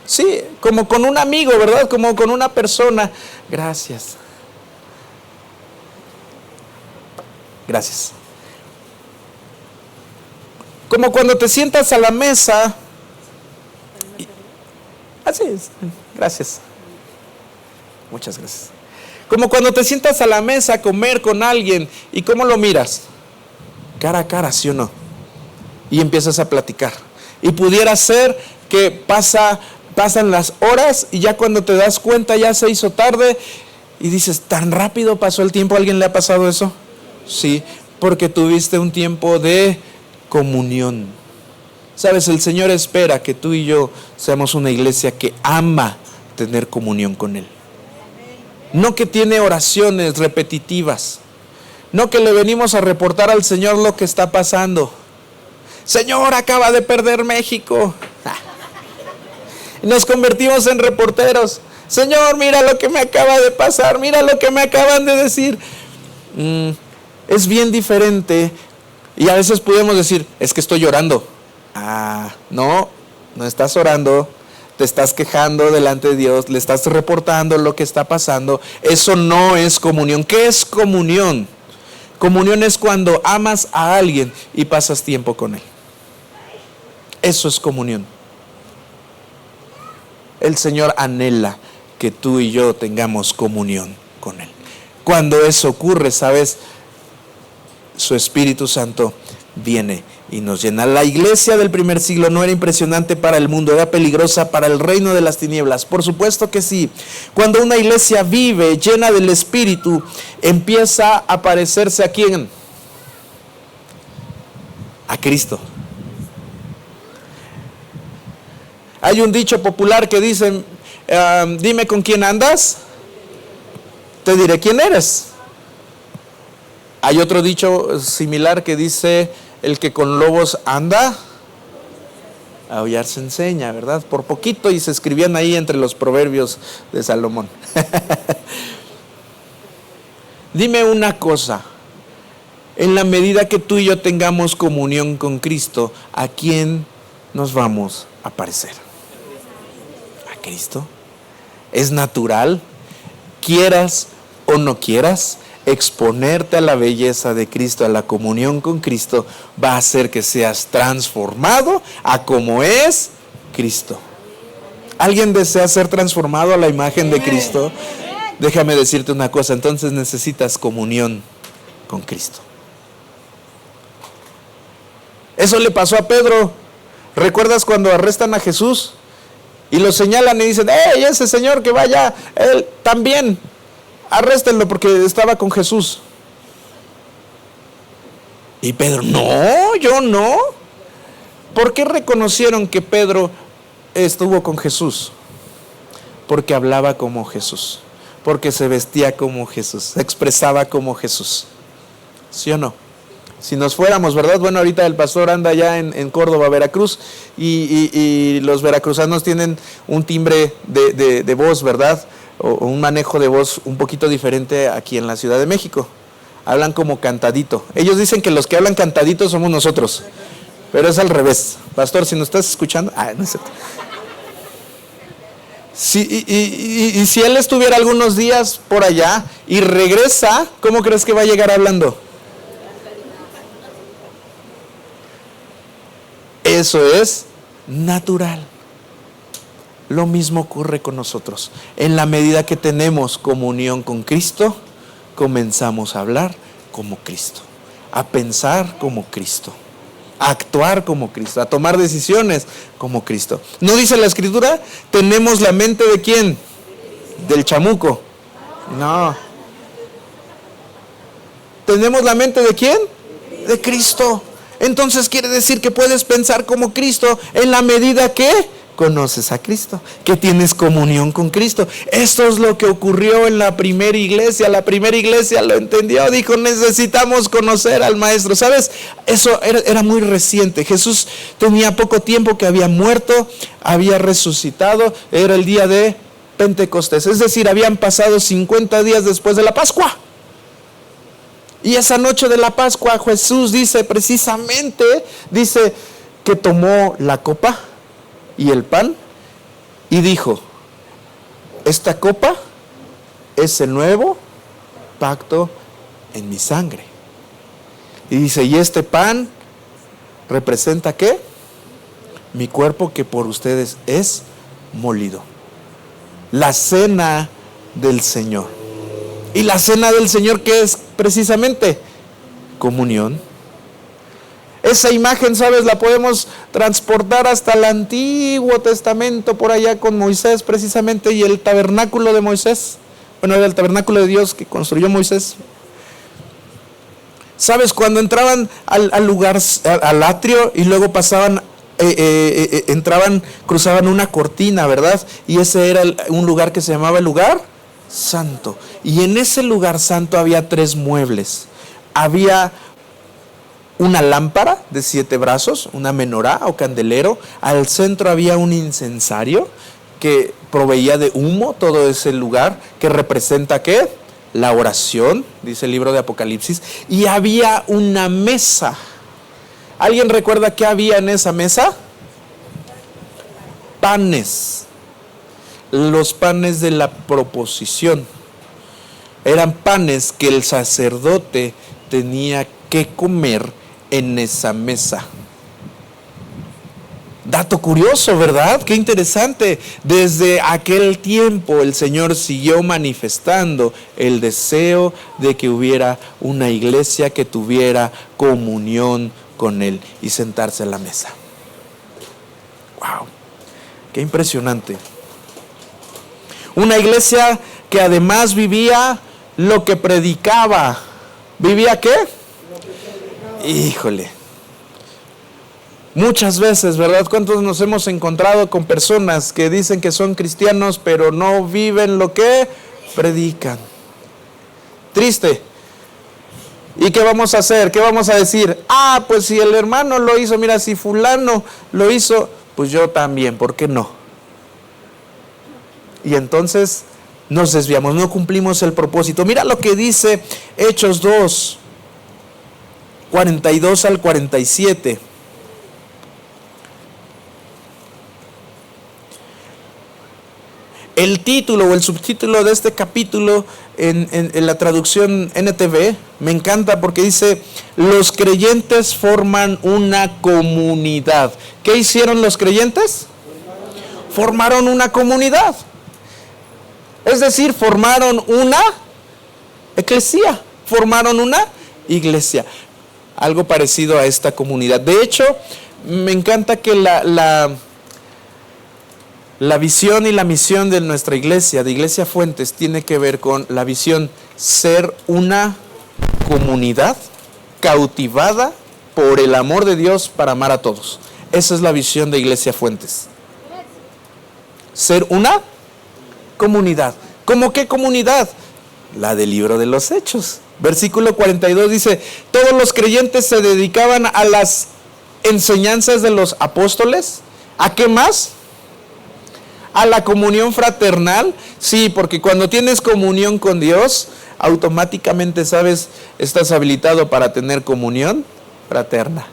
A: Sí, como con un amigo, ¿verdad? Como con una persona. Gracias. Gracias. Como cuando te sientas a la mesa. Así es. Gracias. Muchas gracias. Como cuando te sientas a la mesa a comer con alguien y ¿cómo lo miras? Cara a cara, ¿sí o no? Y empiezas a platicar. Y pudiera ser que pasan las horas y ya cuando te das cuenta ya se hizo tarde y dices, tan rápido pasó el tiempo. ¿A alguien le ha pasado eso? Sí, porque tuviste un tiempo de comunión. Sabes, el Señor espera que tú y yo seamos una iglesia que ama tener comunión con Él. No que tiene oraciones repetitivas. No que le venimos a reportar al Señor lo que está pasando. Señor, acaba de perder México. Y nos convertimos en reporteros. Señor, mira lo que me acaba de pasar. Mira lo que me acaban de decir. Es bien diferente. Y a veces podemos decir, es que estoy llorando. No estás orando. Te estás quejando delante de Dios, le estás reportando lo que está pasando. Eso no es comunión. ¿Qué es comunión? Comunión es cuando amas a alguien y pasas tiempo con él. Eso es comunión. El Señor anhela que tú y yo tengamos comunión con Él. Cuando eso ocurre, ¿sabes? Su Espíritu Santo viene y nos llena. La iglesia del primer siglo no era impresionante para el mundo, era peligrosa para el reino de las tinieblas. Por supuesto que sí. Cuando una iglesia vive llena del Espíritu, empieza a parecerse ¿a quién? A Cristo. Hay un dicho popular que dice, dime con quién andas, te diré quién eres. Hay otro dicho similar que dice, el que con lobos anda, a aullar se enseña, ¿verdad? Por poquito, y se escribían ahí entre los proverbios de Salomón. Dime una cosa, en la medida que tú y yo tengamos comunión con Cristo, ¿a quién nos vamos a parecer? ¿A Cristo? Es natural, quieras o no quieras, exponerte a la belleza de Cristo, a la comunión con Cristo, va a hacer que seas transformado a como es Cristo. ¿Alguien desea ser transformado a la imagen de Cristo? Déjame decirte una cosa, entonces necesitas comunión con Cristo. Eso le pasó a Pedro. ¿Recuerdas cuando arrestan a Jesús? Y lo señalan y dicen, ¡hey, ese señor que vaya! Él también, arréstenlo porque estaba con Jesús. Y Pedro, no, yo no. ¿Por qué reconocieron que Pedro estuvo con Jesús? Porque hablaba como Jesús, porque se vestía como Jesús, se expresaba como Jesús. ¿Sí o no? Si nos fuéramos, ¿verdad? Bueno, ahorita el pastor anda ya en Córdoba, Veracruz, y los veracruzanos tienen un timbre de voz, ¿verdad? O un manejo de voz un poquito diferente aquí en la Ciudad de México. Hablan como cantadito. Ellos dicen que los que hablan cantadito somos nosotros, pero es al revés. Pastor, si nos estás escuchando, no es cierto. Y si él estuviera algunos días por allá y regresa, ¿cómo crees que va a llegar hablando? Eso es natural. Lo mismo ocurre con nosotros. En la medida que tenemos comunión con Cristo, comenzamos a hablar como Cristo, a pensar como Cristo, a actuar como Cristo, a tomar decisiones como Cristo. ¿No dice la Escritura? ¿Tenemos la mente de quién? ¿Del chamuco? No. ¿Tenemos la mente de quién? De Cristo. Entonces quiere decir que puedes pensar como Cristo en la medida que conoces a Cristo, que tienes comunión con Cristo. Esto es lo que ocurrió en la primera iglesia. La primera iglesia lo entendió, dijo, necesitamos conocer al Maestro. ¿Sabes? Eso era muy reciente. Jesús tenía poco tiempo que había muerto, había resucitado, era el día de Pentecostés. Es decir, habían pasado 50 días después de la Pascua. Y esa noche de la Pascua Jesús dice que tomó la copa y el pan y dijo, esta copa es el nuevo pacto en mi sangre. Y dice, y este pan representa ¿qué? Mi cuerpo que por ustedes es molido. La cena del Señor. ¿Y la cena del Señor qué es precisamente? Comunión. Esa imagen, ¿sabes? La podemos transportar hasta el Antiguo Testamento, por allá con Moisés precisamente, y el tabernáculo de Moisés. Bueno, era el tabernáculo de Dios que construyó Moisés. ¿Sabes? Cuando entraban al lugar, al atrio, y luego pasaban, cruzaban una cortina, ¿verdad? Y ese era un lugar que se llamaba el lugar santo. Y en ese lugar santo había 3 muebles. Había una lámpara de 7 brazos, una menorá o candelero. Al centro había un incensario que proveía de humo todo ese lugar, que representa ¿qué? La oración, dice el libro de Apocalipsis. Y había una mesa. ¿Alguien recuerda qué había en esa mesa? Panes. Los panes de la proposición. Eran panes que el sacerdote tenía que comer en esa mesa. Dato curioso, ¿verdad? Qué interesante. Desde aquel tiempo el Señor siguió manifestando el deseo de que hubiera una iglesia que tuviera comunión con Él y sentarse a la mesa. ¡Wow! ¡Qué impresionante! Una iglesia que además vivía lo que predicaba. ¿Vivía qué? Híjole. Muchas veces, ¿verdad? ¿Cuántos nos hemos encontrado con personas que dicen que son cristianos, pero no viven lo que predican? Triste. ¿Y qué vamos a hacer? ¿Qué vamos a decir? Pues si el hermano lo hizo, mira, si fulano lo hizo, pues yo también, ¿por qué no? Y entonces nos desviamos, no cumplimos el propósito. Mira lo que dice Hechos 2, 42 al 47. El título o el subtítulo de este capítulo en la traducción NTV me encanta porque dice: los creyentes forman una comunidad. ¿Qué hicieron los creyentes? Formaron una comunidad. Es decir, formaron una eclesía, formaron una iglesia. Algo parecido a esta comunidad. De hecho, me encanta que la visión y la misión de nuestra iglesia, de Iglesia Fuentes, tiene que ver con la visión ser una comunidad cautivada por el amor de Dios para amar a todos. Esa es la visión de Iglesia Fuentes. Ser una comunidad. ¿Cómo qué comunidad? La del libro de los Hechos. Versículo 42 dice, todos los creyentes se dedicaban a las enseñanzas de los apóstoles. ¿A qué más? A la comunión fraternal. Sí, porque cuando tienes comunión con Dios, automáticamente sabes, estás habilitado para tener comunión fraterna.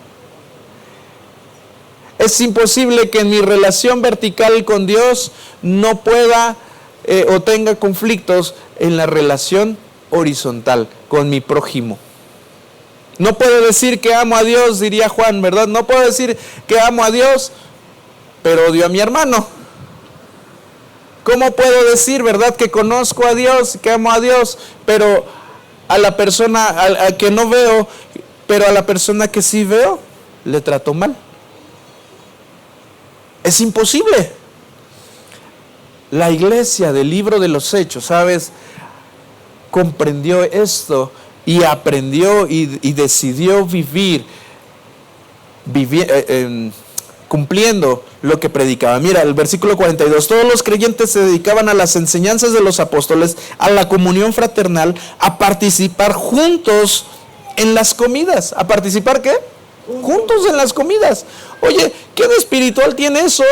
A: Es imposible que en mi relación vertical con Dios no pueda o tenga conflictos en la relación horizontal con mi prójimo. No puedo decir que amo a Dios, diría Juan, ¿verdad? No puedo decir que amo a Dios, pero odio a mi hermano. ¿Cómo puedo decir, verdad, que conozco a Dios, que amo a Dios, pero a la persona a que no veo, pero a la persona que sí veo, le trato mal? Es imposible. La iglesia del libro de los Hechos, ¿sabes?, comprendió esto y aprendió y decidió vivir cumpliendo lo que predicaba. Mira, el versículo 42, todos los creyentes se dedicaban a las enseñanzas de los apóstoles, a la comunión fraternal, a participar juntos en las comidas. ¿A participar qué? Juntos en las comidas. Oye, ¿qué de espiritual tiene eso?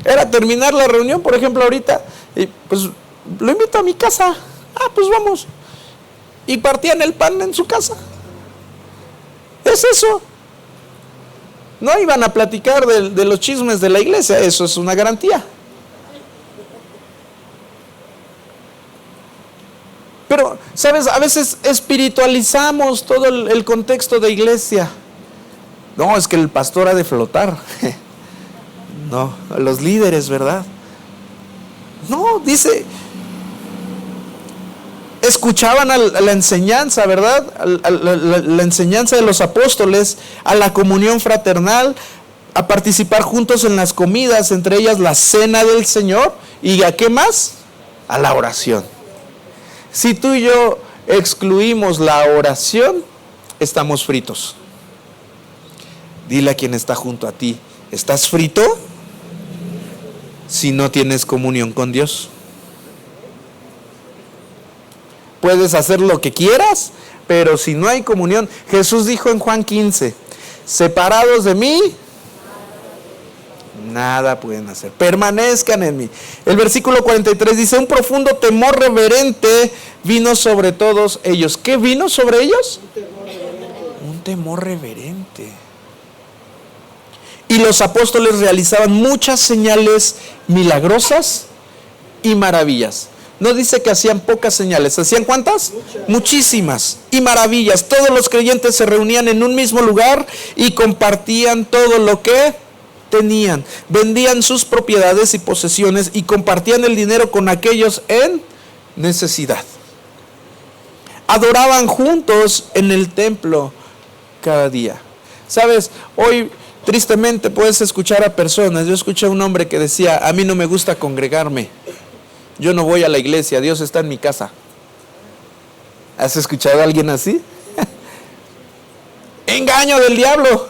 A: Era terminar la reunión, por ejemplo, ahorita, y pues lo invito a mi casa. Ah, pues vamos. Y partían el pan en su casa. Es eso. No iban a platicar de los chismes de la iglesia, eso es una garantía. Pero, ¿sabes? A veces espiritualizamos todo el contexto de iglesia. No, es que el pastor ha de flotar. No, los líderes, ¿verdad? No, dice, escuchaban a la enseñanza, ¿verdad? A la enseñanza de los apóstoles, a la comunión fraternal, a participar juntos en las comidas, entre ellas la cena del Señor. ¿Y a qué más? A la oración. Si tú y yo excluimos la oración, estamos fritos. Dile a quien está junto a ti, ¿estás frito? Si no tienes comunión con Dios. Puedes hacer lo que quieras, pero si no hay comunión, Jesús dijo en Juan 15, separados de mí, nada pueden hacer. Permanezcan en mí. El versículo 43 dice, un profundo temor reverente vino sobre todos ellos. ¿Qué vino sobre ellos? Un temor reverente. Y los apóstoles realizaban muchas señales milagrosas y maravillas. No dice que hacían pocas señales. ¿Hacían cuántas? Muchísimas. Y maravillas. Todos los creyentes se reunían en un mismo lugar y compartían todo lo que tenían. Vendían sus propiedades y posesiones y compartían el dinero con aquellos en necesidad. Adoraban juntos en el templo cada día. ¿Sabes? Hoy tristemente puedes escuchar a personas. Yo escuché a un hombre que decía, a mí no me gusta congregarme. Yo no voy a la iglesia, Dios está en mi casa. ¿Has escuchado a alguien así? Engaño del diablo.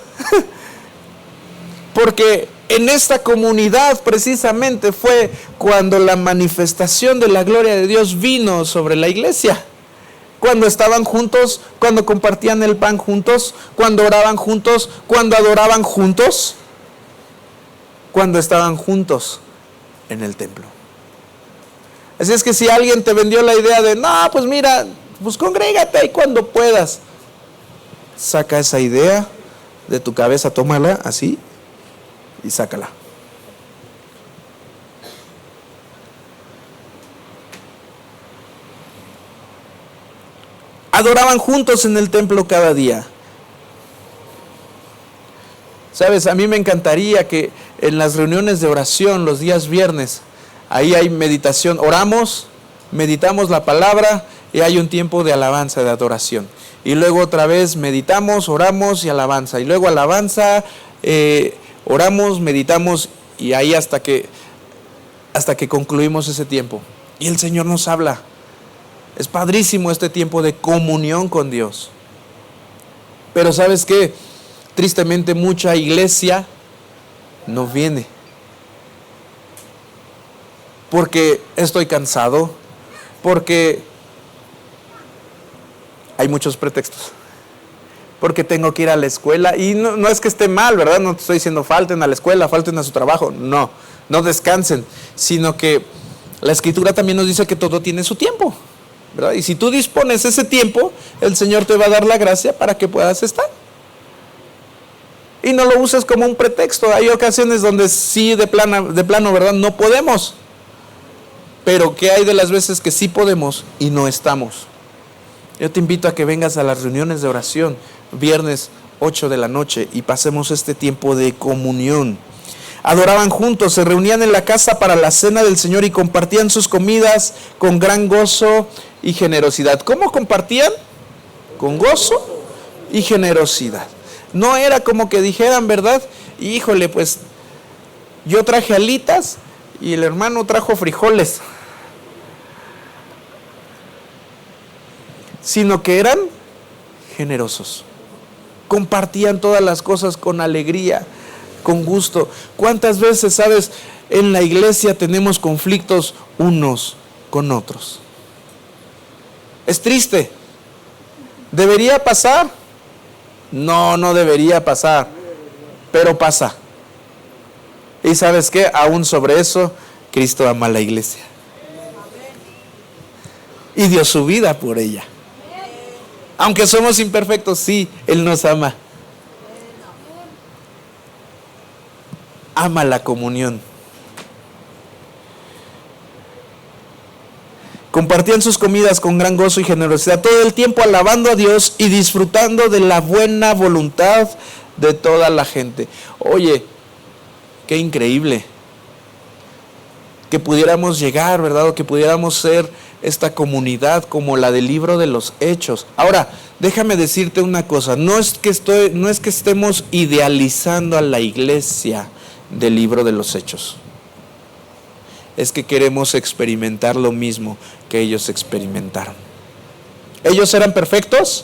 A: Porque en esta comunidad precisamente fue cuando la manifestación de la gloria de Dios vino sobre la iglesia. Cuando estaban juntos, cuando compartían el pan juntos, cuando oraban juntos, cuando adoraban juntos, cuando estaban juntos en el templo. Así es que si alguien te vendió la idea de, no, pues mira, pues congrégate ahí cuando puedas, saca esa idea de tu cabeza, tómala así y sácala. Adoraban juntos en el templo cada día. Sabes, a mí me encantaría que en las reuniones de oración los días viernes, ahí hay meditación, oramos, meditamos la palabra y hay un tiempo de alabanza, de adoración. Y luego otra vez meditamos, oramos y alabanza. Y luego alabanza, oramos, meditamos y ahí hasta que concluimos ese tiempo. Y el Señor nos habla. Es padrísimo este tiempo de comunión con Dios. Pero ¿sabes qué? Tristemente mucha iglesia no viene. Porque estoy cansado. Porque hay muchos pretextos. Porque tengo que ir a la escuela. Y no es que esté mal, ¿verdad? No te estoy diciendo falten a la escuela, falten a su trabajo. No descansen. Sino que la Escritura también nos dice que todo tiene su tiempo, ¿verdad? Y si tú dispones ese tiempo, el Señor te va a dar la gracia para que puedas estar. Y no lo uses como un pretexto. Hay ocasiones donde sí, de plano, ¿verdad? No podemos. Pero ¿qué hay de las veces que sí podemos y no estamos? Yo te invito a que vengas a las reuniones de oración, viernes 8 de la noche, y pasemos este tiempo de comunión. Adoraban juntos, se reunían en la casa para la cena del Señor y compartían sus comidas con gran gozo y generosidad. ¿Cómo compartían? Con gozo y generosidad. No era como que dijeran, ¿verdad? Híjole, pues yo traje alitas y el hermano trajo frijoles. Sino que eran generosos. Compartían todas las cosas con alegría, con gusto. ¿Cuántas veces, sabes, en la iglesia tenemos conflictos unos con otros? Es triste. ¿Debería pasar? No debería pasar, pero pasa. ¿Y sabes qué? Aún sobre eso, Cristo ama a la iglesia. Y dio su vida por ella. Aunque somos imperfectos, sí, Él nos ama. Ama la comunión. Compartían sus comidas con gran gozo y generosidad, todo el tiempo alabando a Dios y disfrutando de la buena voluntad de toda la gente. Oye, qué increíble que pudiéramos llegar, ¿verdad? O que pudiéramos ser esta comunidad como la del libro de los Hechos. Ahora, déjame decirte una cosa, no es que estemos idealizando a la iglesia del libro de los Hechos. Es que queremos experimentar lo mismo que ellos experimentaron. ¿Ellos eran perfectos?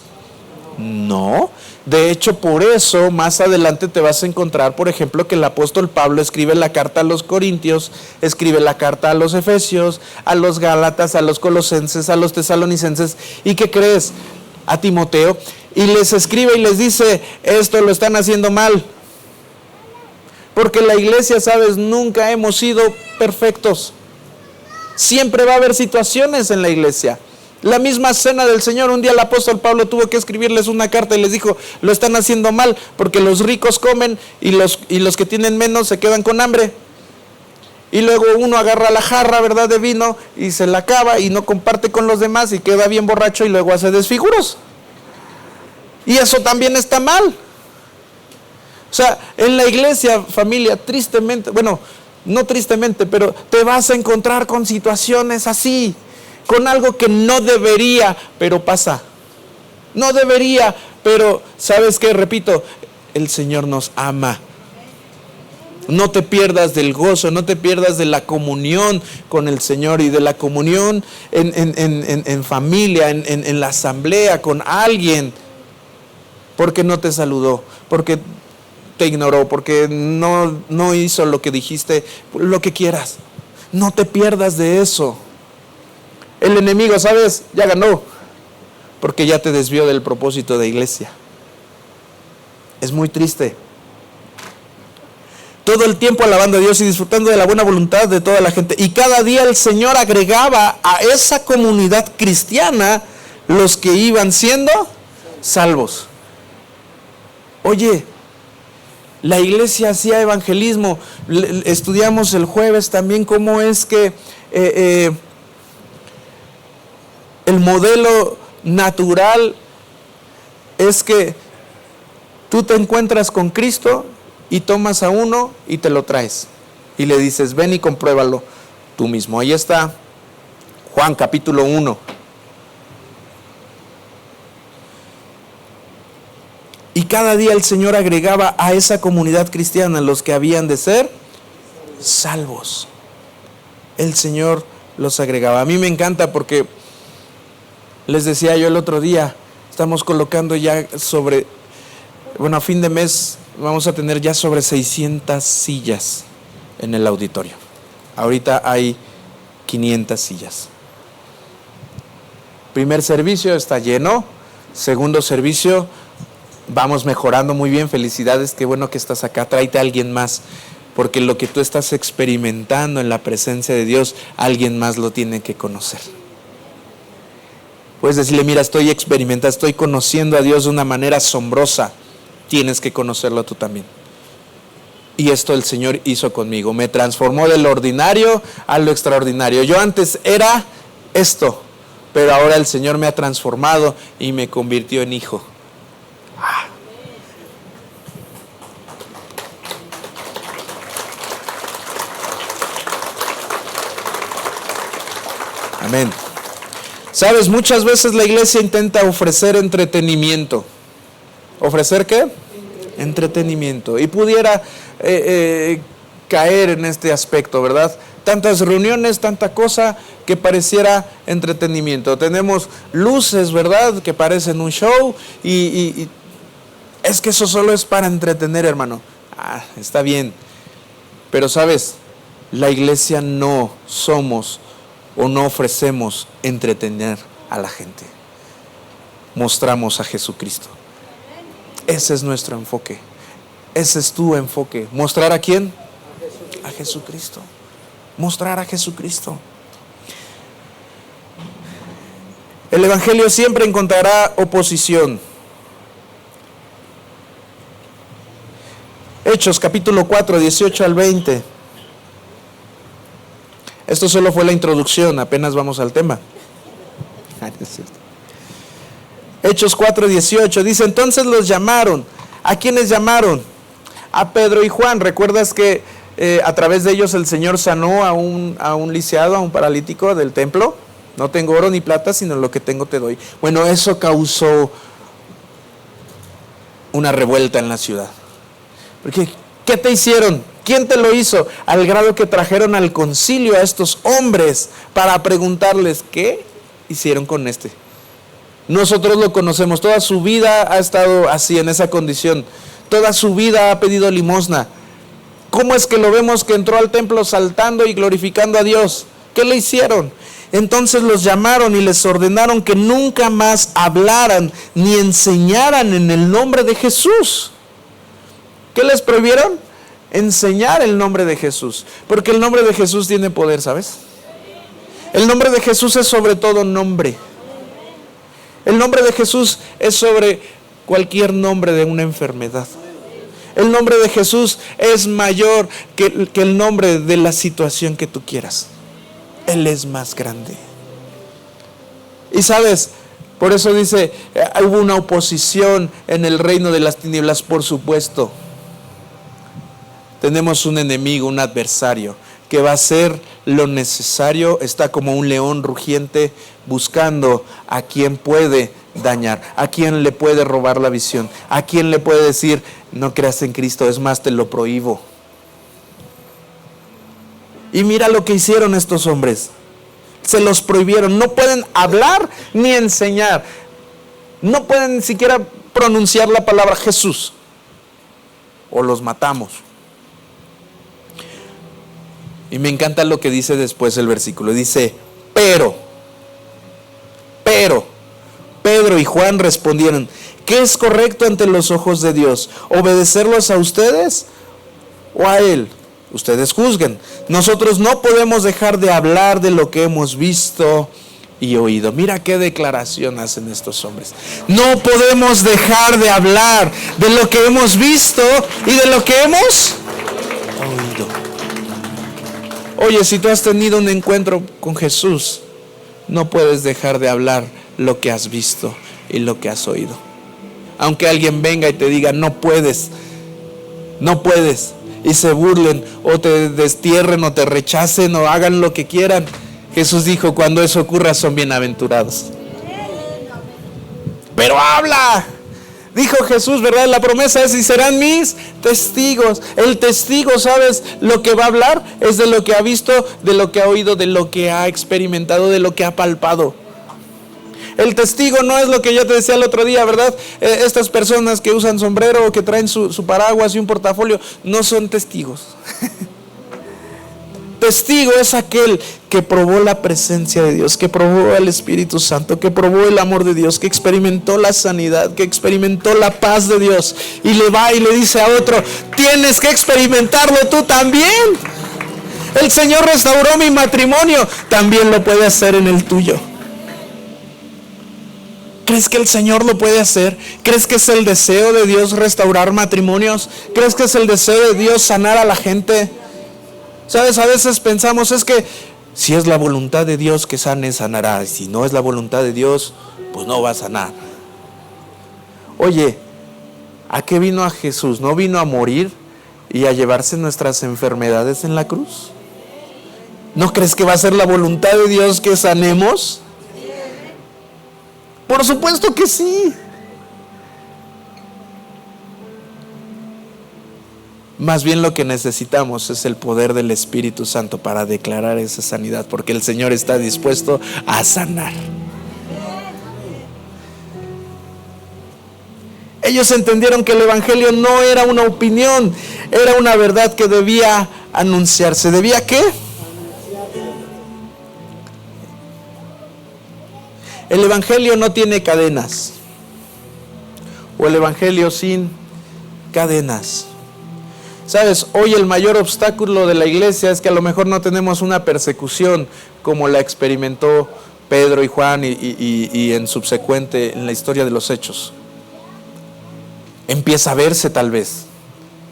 A: No. De hecho, por eso más adelante te vas a encontrar, por ejemplo, que el apóstol Pablo escribe la carta a los Corintios, escribe la carta a los Efesios, a los Gálatas, a los Colosenses, a los Tesalonicenses. ¿Y qué crees? A Timoteo. Y les escribe y les dice, esto lo están haciendo mal. Porque la iglesia, sabes, nunca hemos sido perfectos. Siempre va a haber situaciones en la iglesia. La misma cena del Señor, un día el apóstol Pablo tuvo que escribirles una carta y les dijo, lo están haciendo mal, porque los ricos comen y los que tienen menos se quedan con hambre. Y luego uno agarra la jarra, ¿verdad?, de vino y se la acaba y no comparte con los demás y queda bien borracho y luego hace desfiguros. Y eso también está mal. O sea, en la iglesia, familia, tristemente, bueno, no tristemente, pero te vas a encontrar con situaciones así, con algo que no debería, pero pasa. No debería, pero ¿sabes qué? Repito, el Señor nos ama. No te pierdas del gozo, no te pierdas de la comunión con el Señor y de la comunión en familia, en la asamblea, con alguien, porque no te saludó, porque te ignoró, porque no hizo lo que dijiste, lo que quieras. No te pierdas de eso. El enemigo, ¿sabes? Ya ganó, porque ya te desvió del propósito de iglesia. Es muy triste. Todo el tiempo alabando a Dios y disfrutando de la buena voluntad de toda la gente. Y cada día el Señor agregaba a esa comunidad cristiana los que iban siendo salvos. Oye, la iglesia hacía evangelismo. Estudiamos el jueves también cómo es que el modelo natural es que tú te encuentras con Cristo y tomas a uno y te lo traes. Y le dices, ven y compruébalo tú mismo. Ahí está Juan capítulo 1. Y cada día el Señor agregaba a esa comunidad cristiana los que habían de ser salvos. El Señor los agregaba. A mí me encanta porque les decía yo el otro día, estamos colocando ya a fin de mes vamos a tener ya sobre 600 sillas en el auditorio. Ahorita hay 500 sillas. Primer servicio está lleno. Segundo servicio, vamos mejorando muy bien. Felicidades, qué bueno que estás acá. Tráete a alguien más, porque lo que tú estás experimentando en la presencia de Dios, alguien más lo tiene que conocer. Puedes decirle, mira, estoy conociendo a Dios de una manera asombrosa. Tienes que conocerlo tú también. Y esto el Señor hizo conmigo. Me transformó del ordinario a lo extraordinario. Yo antes era esto, pero ahora el Señor me ha transformado y me convirtió en hijo. Amén. Sabes, muchas veces la iglesia intenta ofrecer entretenimiento. ¿Ofrecer qué? Entretenimiento. Y pudiera caer en este aspecto, ¿verdad? Tantas reuniones, tanta cosa que pareciera entretenimiento. Tenemos luces, ¿verdad? Que parecen un show y es que eso solo es para entretener, hermano. Está bien. Pero sabes, la iglesia no somos o no ofrecemos entretener a la gente. Mostramos a Jesucristo. Ese es nuestro enfoque. Ese es tu enfoque. ¿Mostrar a quién? A Jesucristo. Mostrar a Jesucristo. El evangelio siempre encontrará oposición. Hechos capítulo 4, 18 al 20. Esto solo fue la introducción, apenas vamos al tema. Hechos 4, 18 dice, entonces los llamaron. ¿A quiénes llamaron? A Pedro y Juan. ¿Recuerdas que a través de ellos el Señor sanó a un lisiado, a un paralítico del templo? No tengo oro ni plata, sino lo que tengo te doy. Bueno, eso causó una revuelta en la ciudad. Porque, ¿qué te hicieron? ¿Quién te lo hizo? Al grado que trajeron al concilio a estos hombres para preguntarles, ¿qué hicieron con este? Nosotros lo conocemos, toda su vida ha estado así, en esa condición. Toda su vida ha pedido limosna. ¿Cómo es que lo vemos que entró al templo saltando y glorificando a Dios? ¿Qué le hicieron? Entonces los llamaron y les ordenaron que nunca más hablaran ni enseñaran en el nombre de Jesús. ¿Qué les prohibieron? Enseñar el nombre de Jesús. Porque el nombre de Jesús tiene poder, ¿sabes? El nombre de Jesús es sobre todo nombre. El nombre de Jesús es sobre cualquier nombre de una enfermedad. El nombre de Jesús es mayor que el nombre de la situación que tú quieras. Él es más grande. Y sabes, por eso dice, hubo una oposición en el reino de las tinieblas, por supuesto. Tenemos un enemigo, un adversario, que va a hacer lo necesario, está como un león rugiente buscando a quien puede dañar, a quien le puede robar la visión, a quien le puede decir, no creas en Cristo, es más, te lo prohíbo. Y mira lo que hicieron estos hombres. Se los prohibieron, no pueden hablar ni enseñar, no pueden ni siquiera pronunciar la palabra Jesús, o los matamos. Y me encanta lo que dice después el versículo. Dice, pero, Pedro y Juan respondieron, ¿qué es correcto ante los ojos de Dios? ¿Obedecerlos a ustedes o a Él? Ustedes juzguen. Nosotros no podemos dejar de hablar de lo que hemos visto y oído. Mira qué declaración hacen estos hombres. No podemos dejar de hablar de lo que hemos visto y de lo que hemos oído. Oye, si tú has tenido un encuentro con Jesús, no puedes dejar de hablar lo que has visto y lo que has oído. Aunque alguien venga y te diga, no puedes, no puedes, y se burlen o te destierren o te rechacen o hagan lo que quieran, Jesús dijo, cuando eso ocurra son bienaventurados. Pero habla, dijo Jesús, ¿verdad? La promesa es, y serán mis testigos. El testigo, ¿sabes? Lo que va a hablar es de lo que ha visto, de lo que ha oído, de lo que ha experimentado, de lo que ha palpado. El testigo no es lo que yo te decía el otro día, ¿verdad? Estas personas que usan sombrero o que traen su paraguas y un portafolio, no son testigos. Testigo es aquel que probó la presencia de Dios, que probó el Espíritu Santo, que probó el amor de Dios, que experimentó la sanidad, que experimentó la paz de Dios, y le va y le dice a otro, tienes que experimentarlo tú también. El Señor restauró mi matrimonio, también lo puede hacer en el tuyo. ¿Crees que el Señor lo puede hacer? ¿Crees que es el deseo de Dios restaurar matrimonios? ¿Crees que es el deseo de Dios sanar a la gente? ¿Sabes? A veces pensamos, es que si es la voluntad de Dios que sane, sanará. Si no es la voluntad de Dios, pues no va a sanar. Oye, ¿a qué vino a Jesús? ¿No vino a morir y a llevarse nuestras enfermedades en la cruz? ¿No crees que va a ser la voluntad de Dios que sanemos? Por supuesto que sí. Más bien lo que necesitamos es el poder del Espíritu Santo para declarar esa sanidad, porque el Señor está dispuesto a sanar. Ellos entendieron que el Evangelio no era una opinión, era una verdad que debía anunciarse. ¿Debía qué? El Evangelio no tiene cadenas, o el Evangelio sin cadenas. Sabes, hoy el mayor obstáculo de la iglesia es que a lo mejor no tenemos una persecución como la experimentó Pedro y Juan y en subsecuente en la historia de los hechos. Empieza a verse tal vez,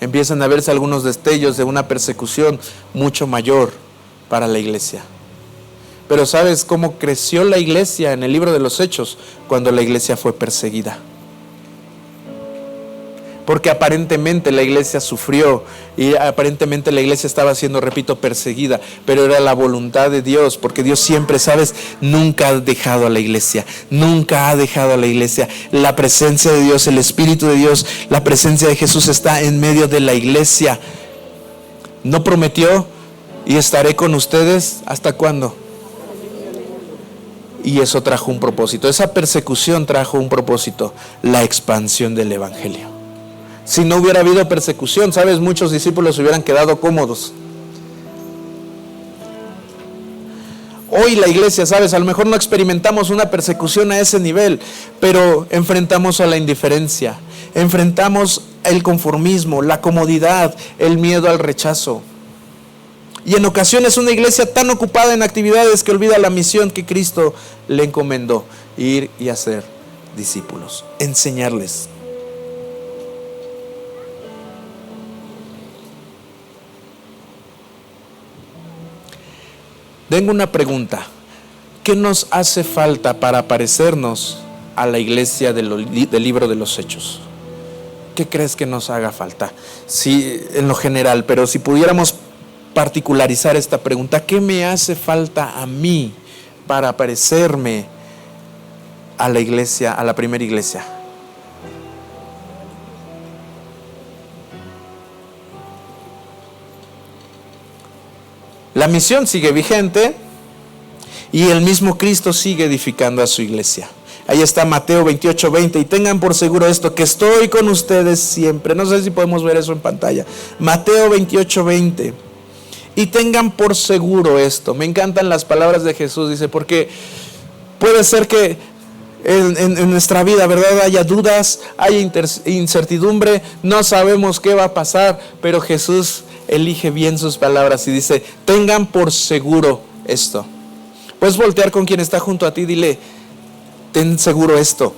A: empiezan a verse algunos destellos de una persecución mucho mayor para la iglesia. Pero ¿sabes cómo creció la iglesia en el libro de los Hechos? Cuando la iglesia fue perseguida. Porque aparentemente la iglesia sufrió y aparentemente la iglesia estaba siendo, repito, perseguida, pero era la voluntad de Dios, porque Dios siempre, ¿sabes? Nunca ha dejado a la iglesia, nunca ha dejado a la iglesia. La presencia de Dios, el Espíritu de Dios, la presencia de Jesús está en medio de la iglesia. ¿No prometió y estaré con ustedes hasta cuándo? Y eso trajo un propósito, esa persecución trajo un propósito, la expansión del Evangelio. Si no hubiera habido persecución, ¿sabes? Muchos discípulos se hubieran quedado cómodos. Hoy la iglesia, ¿sabes? A lo mejor no experimentamos una persecución a ese nivel, pero enfrentamos a la indiferencia, enfrentamos el conformismo, la comodidad, el miedo al rechazo. Y en ocasiones una iglesia tan ocupada en actividades que olvida la misión que Cristo le encomendó: ir y hacer discípulos, enseñarles. Tengo una pregunta. ¿Qué nos hace falta para parecernos a la iglesia del libro de los Hechos? ¿Qué crees que nos haga falta? Sí, en lo general, pero si pudiéramos particularizar esta pregunta, ¿qué me hace falta a mí para parecerme a la iglesia, a la primera iglesia? La misión sigue vigente y el mismo Cristo sigue edificando a su iglesia. Ahí está Mateo 28:20, y tengan por seguro esto, que estoy con ustedes siempre. No sé si podemos ver eso en pantalla. Mateo 28:20. Y tengan por seguro esto. Me encantan las palabras de Jesús, dice, porque puede ser que en nuestra vida, ¿verdad?, haya dudas, haya incertidumbre, no sabemos qué va a pasar, pero Jesús elige bien sus palabras y dice, tengan por seguro esto. Puedes voltear con quien está junto a ti y dile, ten seguro esto,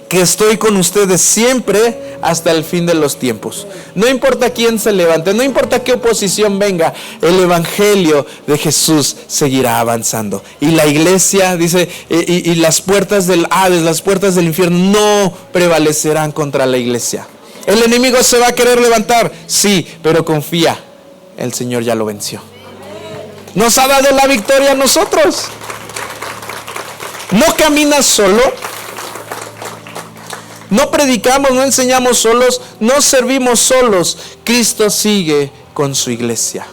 A: que estoy con ustedes siempre hasta el fin de los tiempos. No importa quién se levante, no importa qué oposición venga, el Evangelio de Jesús seguirá avanzando. Y la iglesia, dice, y las puertas del Hades, las puertas del infierno no prevalecerán contra la iglesia. El enemigo se va a querer levantar, sí, pero confía, el Señor ya lo venció. Nos ha dado la victoria a nosotros. No caminas solo, no predicamos, no enseñamos solos, no servimos solos. Cristo sigue con su iglesia.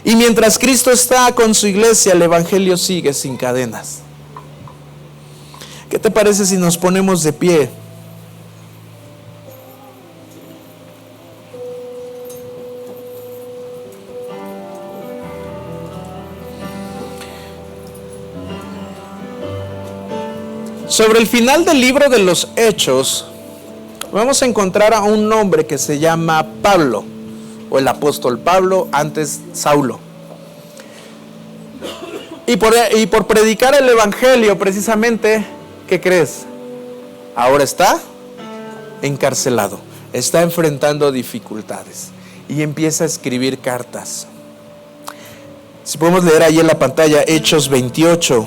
A: Y mientras Cristo está con su iglesia, el evangelio sigue sin cadenas. ¿Qué te parece si nos ponemos de pie? Sobre el final del libro de los Hechos, vamos a encontrar a un hombre que se llama Pablo, o el apóstol Pablo, antes Saulo. Y por predicar el evangelio, precisamente, ¿qué crees? Ahora está encarcelado, está enfrentando dificultades y empieza a escribir cartas. Si podemos leer ahí en la pantalla, Hechos 28.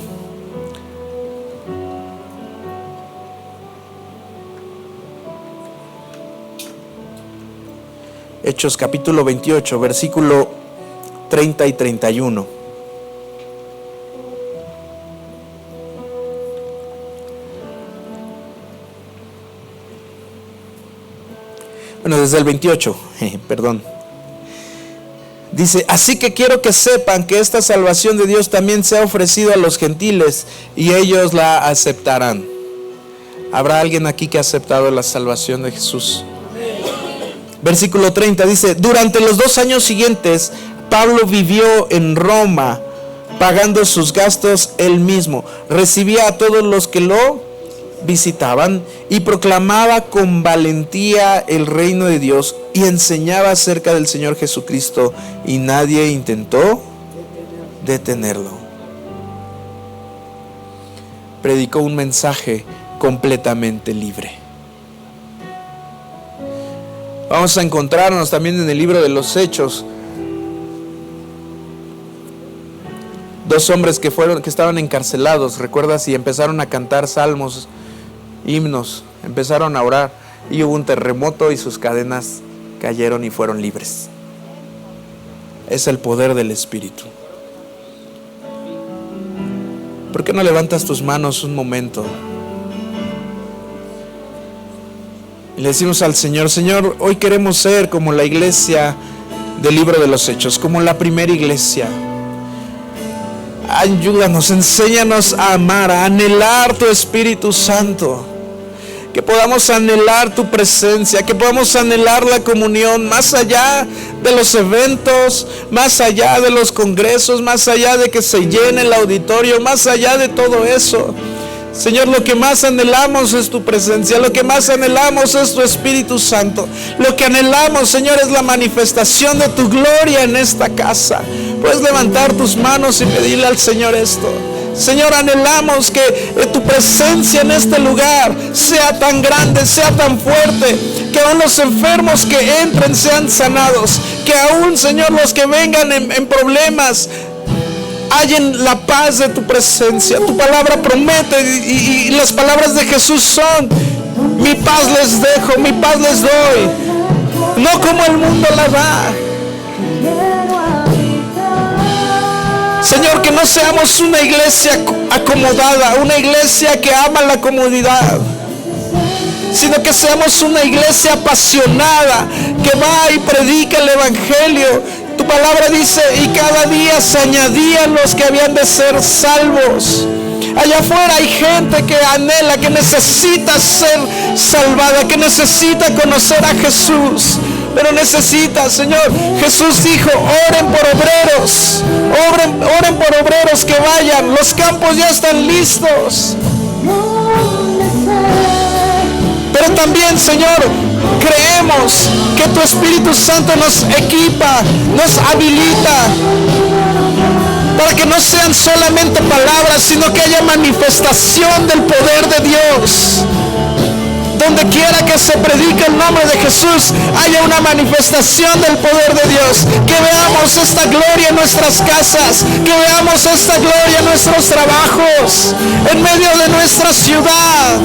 A: Hechos capítulo 28, versículo 30 y 31. Bueno, desde el 28, perdón. Dice, así que quiero que sepan que esta salvación de Dios también se ha ofrecido a los gentiles y ellos la aceptarán. ¿Habrá alguien aquí que ha aceptado la salvación de Jesús? Versículo 30 dice, durante los 2 años siguientes, Pablo vivió en Roma, pagando sus gastos él mismo. Recibía a todos los que lo visitaban y proclamaba con valentía el reino de Dios y enseñaba acerca del Señor Jesucristo, y nadie intentó detenerlo. Predicó un mensaje completamente libre. Vamos a encontrarnos también en el libro de los Hechos 2 hombres que estaban encarcelados, ¿recuerdas? Y empezaron a cantar salmos, himnos, empezaron a orar, y hubo un terremoto y sus cadenas cayeron y fueron libres. Es el poder del Espíritu. ¿Por qué no levantas tus manos un momento? Y le decimos al Señor, Señor, hoy queremos ser como la iglesia del libro de los Hechos, como la primera iglesia. Ayúdanos, enséñanos a amar, a anhelar tu Espíritu Santo. Que podamos anhelar tu presencia, que podamos anhelar la comunión más allá de los eventos, más allá de los congresos, más allá de que se llene el auditorio, más allá de todo eso. Señor, lo que más anhelamos es tu presencia, lo que más anhelamos es tu Espíritu Santo. Lo que anhelamos, Señor, es la manifestación de tu gloria en esta casa. Puedes levantar tus manos y pedirle al Señor esto. Señor, anhelamos que tu presencia en este lugar sea tan grande, sea tan fuerte, que aún los enfermos que entren sean sanados, que aún, Señor, los que vengan en problemas hallen la paz de tu presencia. Tu palabra promete y las palabras de Jesús son: mi paz les dejo, mi paz les doy, no como el mundo la da. Señor, que no seamos una iglesia acomodada, una iglesia que ama la comodidad, sino que seamos una iglesia apasionada, que va y predica el evangelio. Tu palabra dice, y cada día se añadían los que habían de ser salvos. Allá afuera hay gente que anhela, que necesita ser salvada, que necesita conocer a Jesús, pero necesita, Señor. Jesús dijo, oren por obreros, oren por obreros que vayan, los campos ya están listos. Pero también, Señor, creemos que tu Espíritu Santo nos equipa, nos habilita, para que no sean solamente palabras, sino que haya manifestación del poder de Dios. Donde quiera que se predique el nombre de Jesús, haya una manifestación del poder de Dios. Que veamos esta gloria en nuestras casas, que veamos esta gloria en nuestros trabajos, en medio de nuestra ciudad.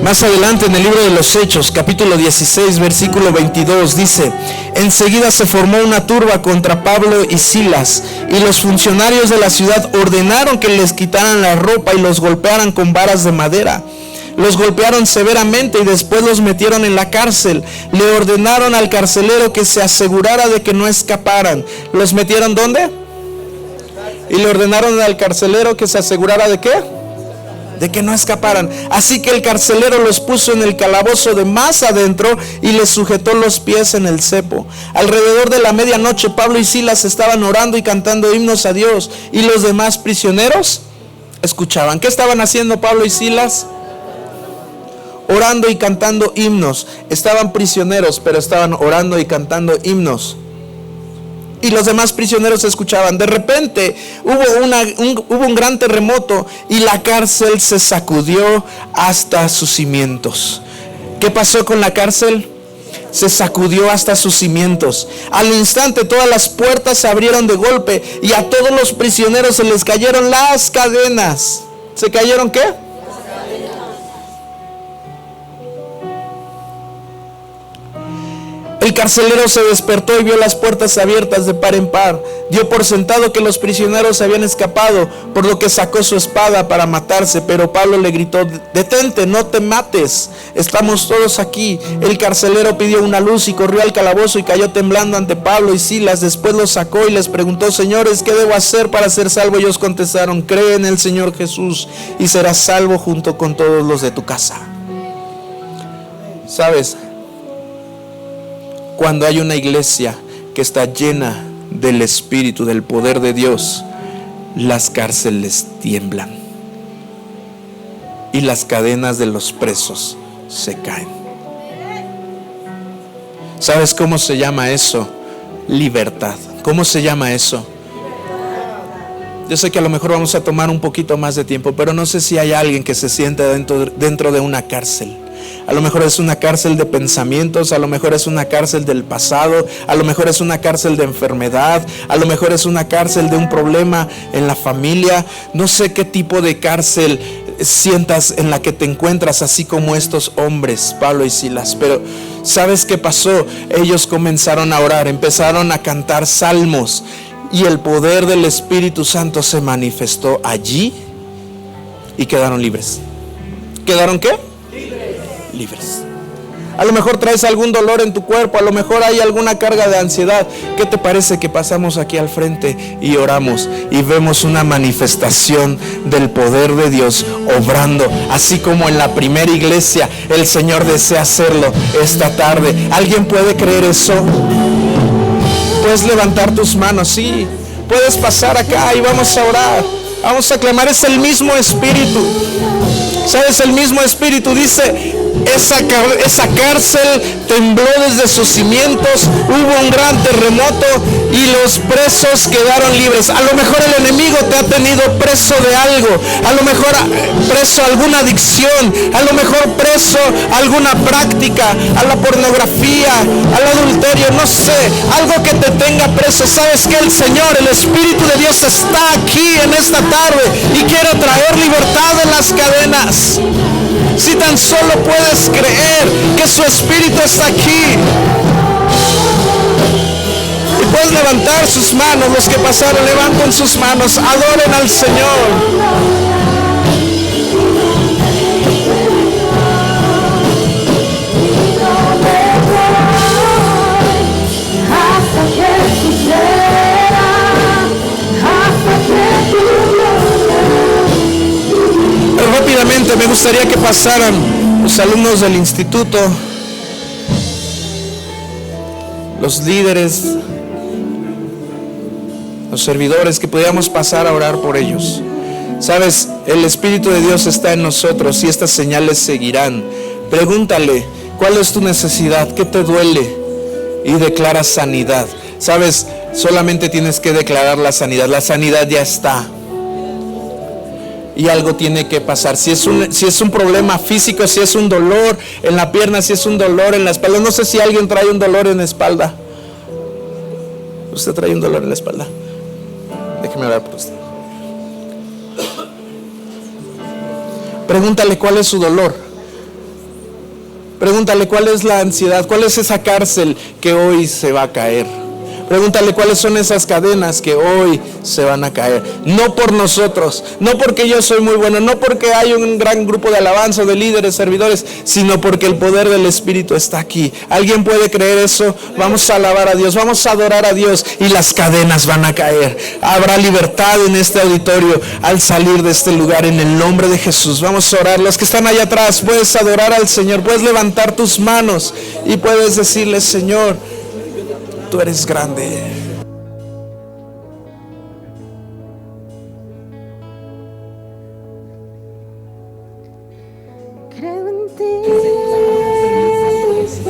A: Más adelante en el libro de los Hechos, capítulo 16, versículo 22, dice: enseguida se formó una turba contra Pablo y Silas, y los funcionarios de la ciudad ordenaron que les quitaran la ropa y los golpearan con varas de madera. Los golpearon severamente y después los metieron en la cárcel. Le ordenaron al carcelero que se asegurara de que no escaparan. ¿Los metieron dónde? Y le ordenaron al carcelero que se asegurara de qué? De que no escaparan. Así que el carcelero los puso en el calabozo de más adentro y les sujetó los pies en el cepo. Alrededor de la medianoche, Pablo y Silas estaban orando y cantando himnos a Dios, y los demás prisioneros escuchaban. ¿Qué estaban haciendo Pablo y Silas? Orando y cantando himnos. Estaban prisioneros, pero estaban orando y cantando himnos. Y los demás prisioneros escuchaban. De repente hubo un gran terremoto y la cárcel se sacudió hasta sus cimientos. ¿Qué pasó con la cárcel? Se sacudió hasta sus cimientos. Al instante todas las puertas se abrieron de golpe y a todos los prisioneros se les cayeron las cadenas. ¿Se cayeron qué? El carcelero se despertó y vio las puertas abiertas de par en par. Dio por sentado que los prisioneros habían escapado, por lo que sacó su espada para matarse. Pero Pablo le gritó: detente, no te mates, estamos todos aquí. El carcelero pidió una luz y corrió al calabozo y cayó temblando ante Pablo y Silas. Después los sacó y les preguntó: señores, ¿qué debo hacer para ser salvo? Ellos contestaron: cree en el Señor Jesús y serás salvo junto con todos los de tu casa. ¿Sabes? Cuando hay una iglesia que está llena del Espíritu, del poder de Dios, las cárceles tiemblan y las cadenas de los presos se caen. ¿Sabes cómo se llama eso? Libertad. ¿Cómo se llama eso? Yo sé que a lo mejor vamos a tomar un poquito más de tiempo, pero no sé si hay alguien que se sienta dentro de una cárcel. A lo mejor es una cárcel de pensamientos, a lo mejor es una cárcel del pasado, a lo mejor es una cárcel de enfermedad, a lo mejor es una cárcel de un problema en la familia. No sé qué tipo de cárcel sientas en la que te encuentras, así como estos hombres, Pablo y Silas. Pero ¿sabes qué pasó? Ellos comenzaron a orar, empezaron a cantar salmos y el poder del Espíritu Santo se manifestó allí y quedaron libres. ¿Quedaron qué? Libres. A lo mejor traes algún dolor en tu cuerpo, a lo mejor hay alguna carga de ansiedad. ¿Qué te parece que pasamos aquí al frente y oramos y vemos una manifestación del poder de Dios obrando, así como en la primera iglesia el Señor desea hacerlo esta tarde? ¿Alguien puede creer eso? Puedes levantar tus manos, sí. Puedes pasar acá y vamos a orar. Vamos a clamar. Es el mismo Espíritu. ¿Sabes? El mismo Espíritu dice: esa cárcel tembló desde sus cimientos, hubo un gran terremoto y los presos quedaron libres. A lo mejor el enemigo te ha tenido preso de algo, a lo mejor preso a alguna adicción, a lo mejor preso a alguna práctica, a la pornografía, al adulterio, no sé, algo que te tenga preso. ¿Sabes que el Señor, el Espíritu de Dios está aquí en esta tarde y quiere traer libertad de las cadenas? Si tan solo puedes creer que su Espíritu está aquí. Y puedes levantar sus manos. Los que pasaron, levanten sus manos, adoren al Señor. Rápidamente me gustaría que pasaran los alumnos del instituto, los líderes, los servidores, que pudiéramos pasar a orar por ellos. Sabes, el Espíritu de Dios está en nosotros y estas señales seguirán. Pregúntale: ¿cuál es tu necesidad? ¿Qué te duele? Y declara sanidad. Sabes, solamente tienes que declarar la sanidad. La sanidad ya está. y algo tiene que pasar. Si es un problema físico, si es un dolor en la pierna, si es un dolor en la espalda. No sé si alguien trae un dolor en la espalda. ¿Usted trae un dolor en la espalda? Déjeme orar por usted. Pregúntale cuál es su dolor. Pregúntale cuál es la ansiedad, cuál es esa cárcel que hoy se va a caer. Pregúntale cuáles son esas cadenas que hoy se van a caer. No por nosotros, no porque yo soy muy bueno, no porque hay un gran grupo de alabanza, de líderes, servidores, sino porque el poder del Espíritu está aquí. ¿Alguien puede creer eso? Vamos a alabar a Dios, vamos a adorar a Dios y las cadenas van a caer. Habrá libertad en este auditorio al salir de este lugar en el nombre de Jesús. Vamos a orar. Los que están allá atrás, puedes adorar al Señor, puedes levantar tus manos y puedes decirle: Señor, tú eres grande.
C: Creo en ti, Jesús,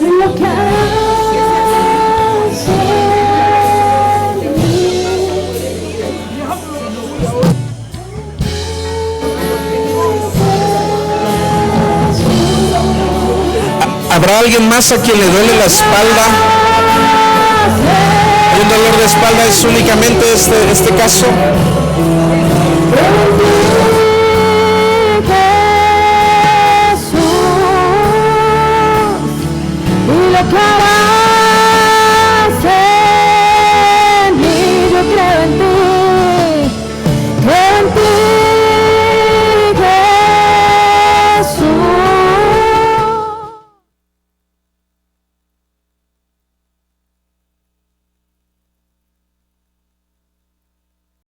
C: en lo que haces en mí.
A: ¿Habrá alguien más a quien le duele la espalda? ¿Hay un dolor de espalda? ¿Es únicamente este caso?
C: Y lo que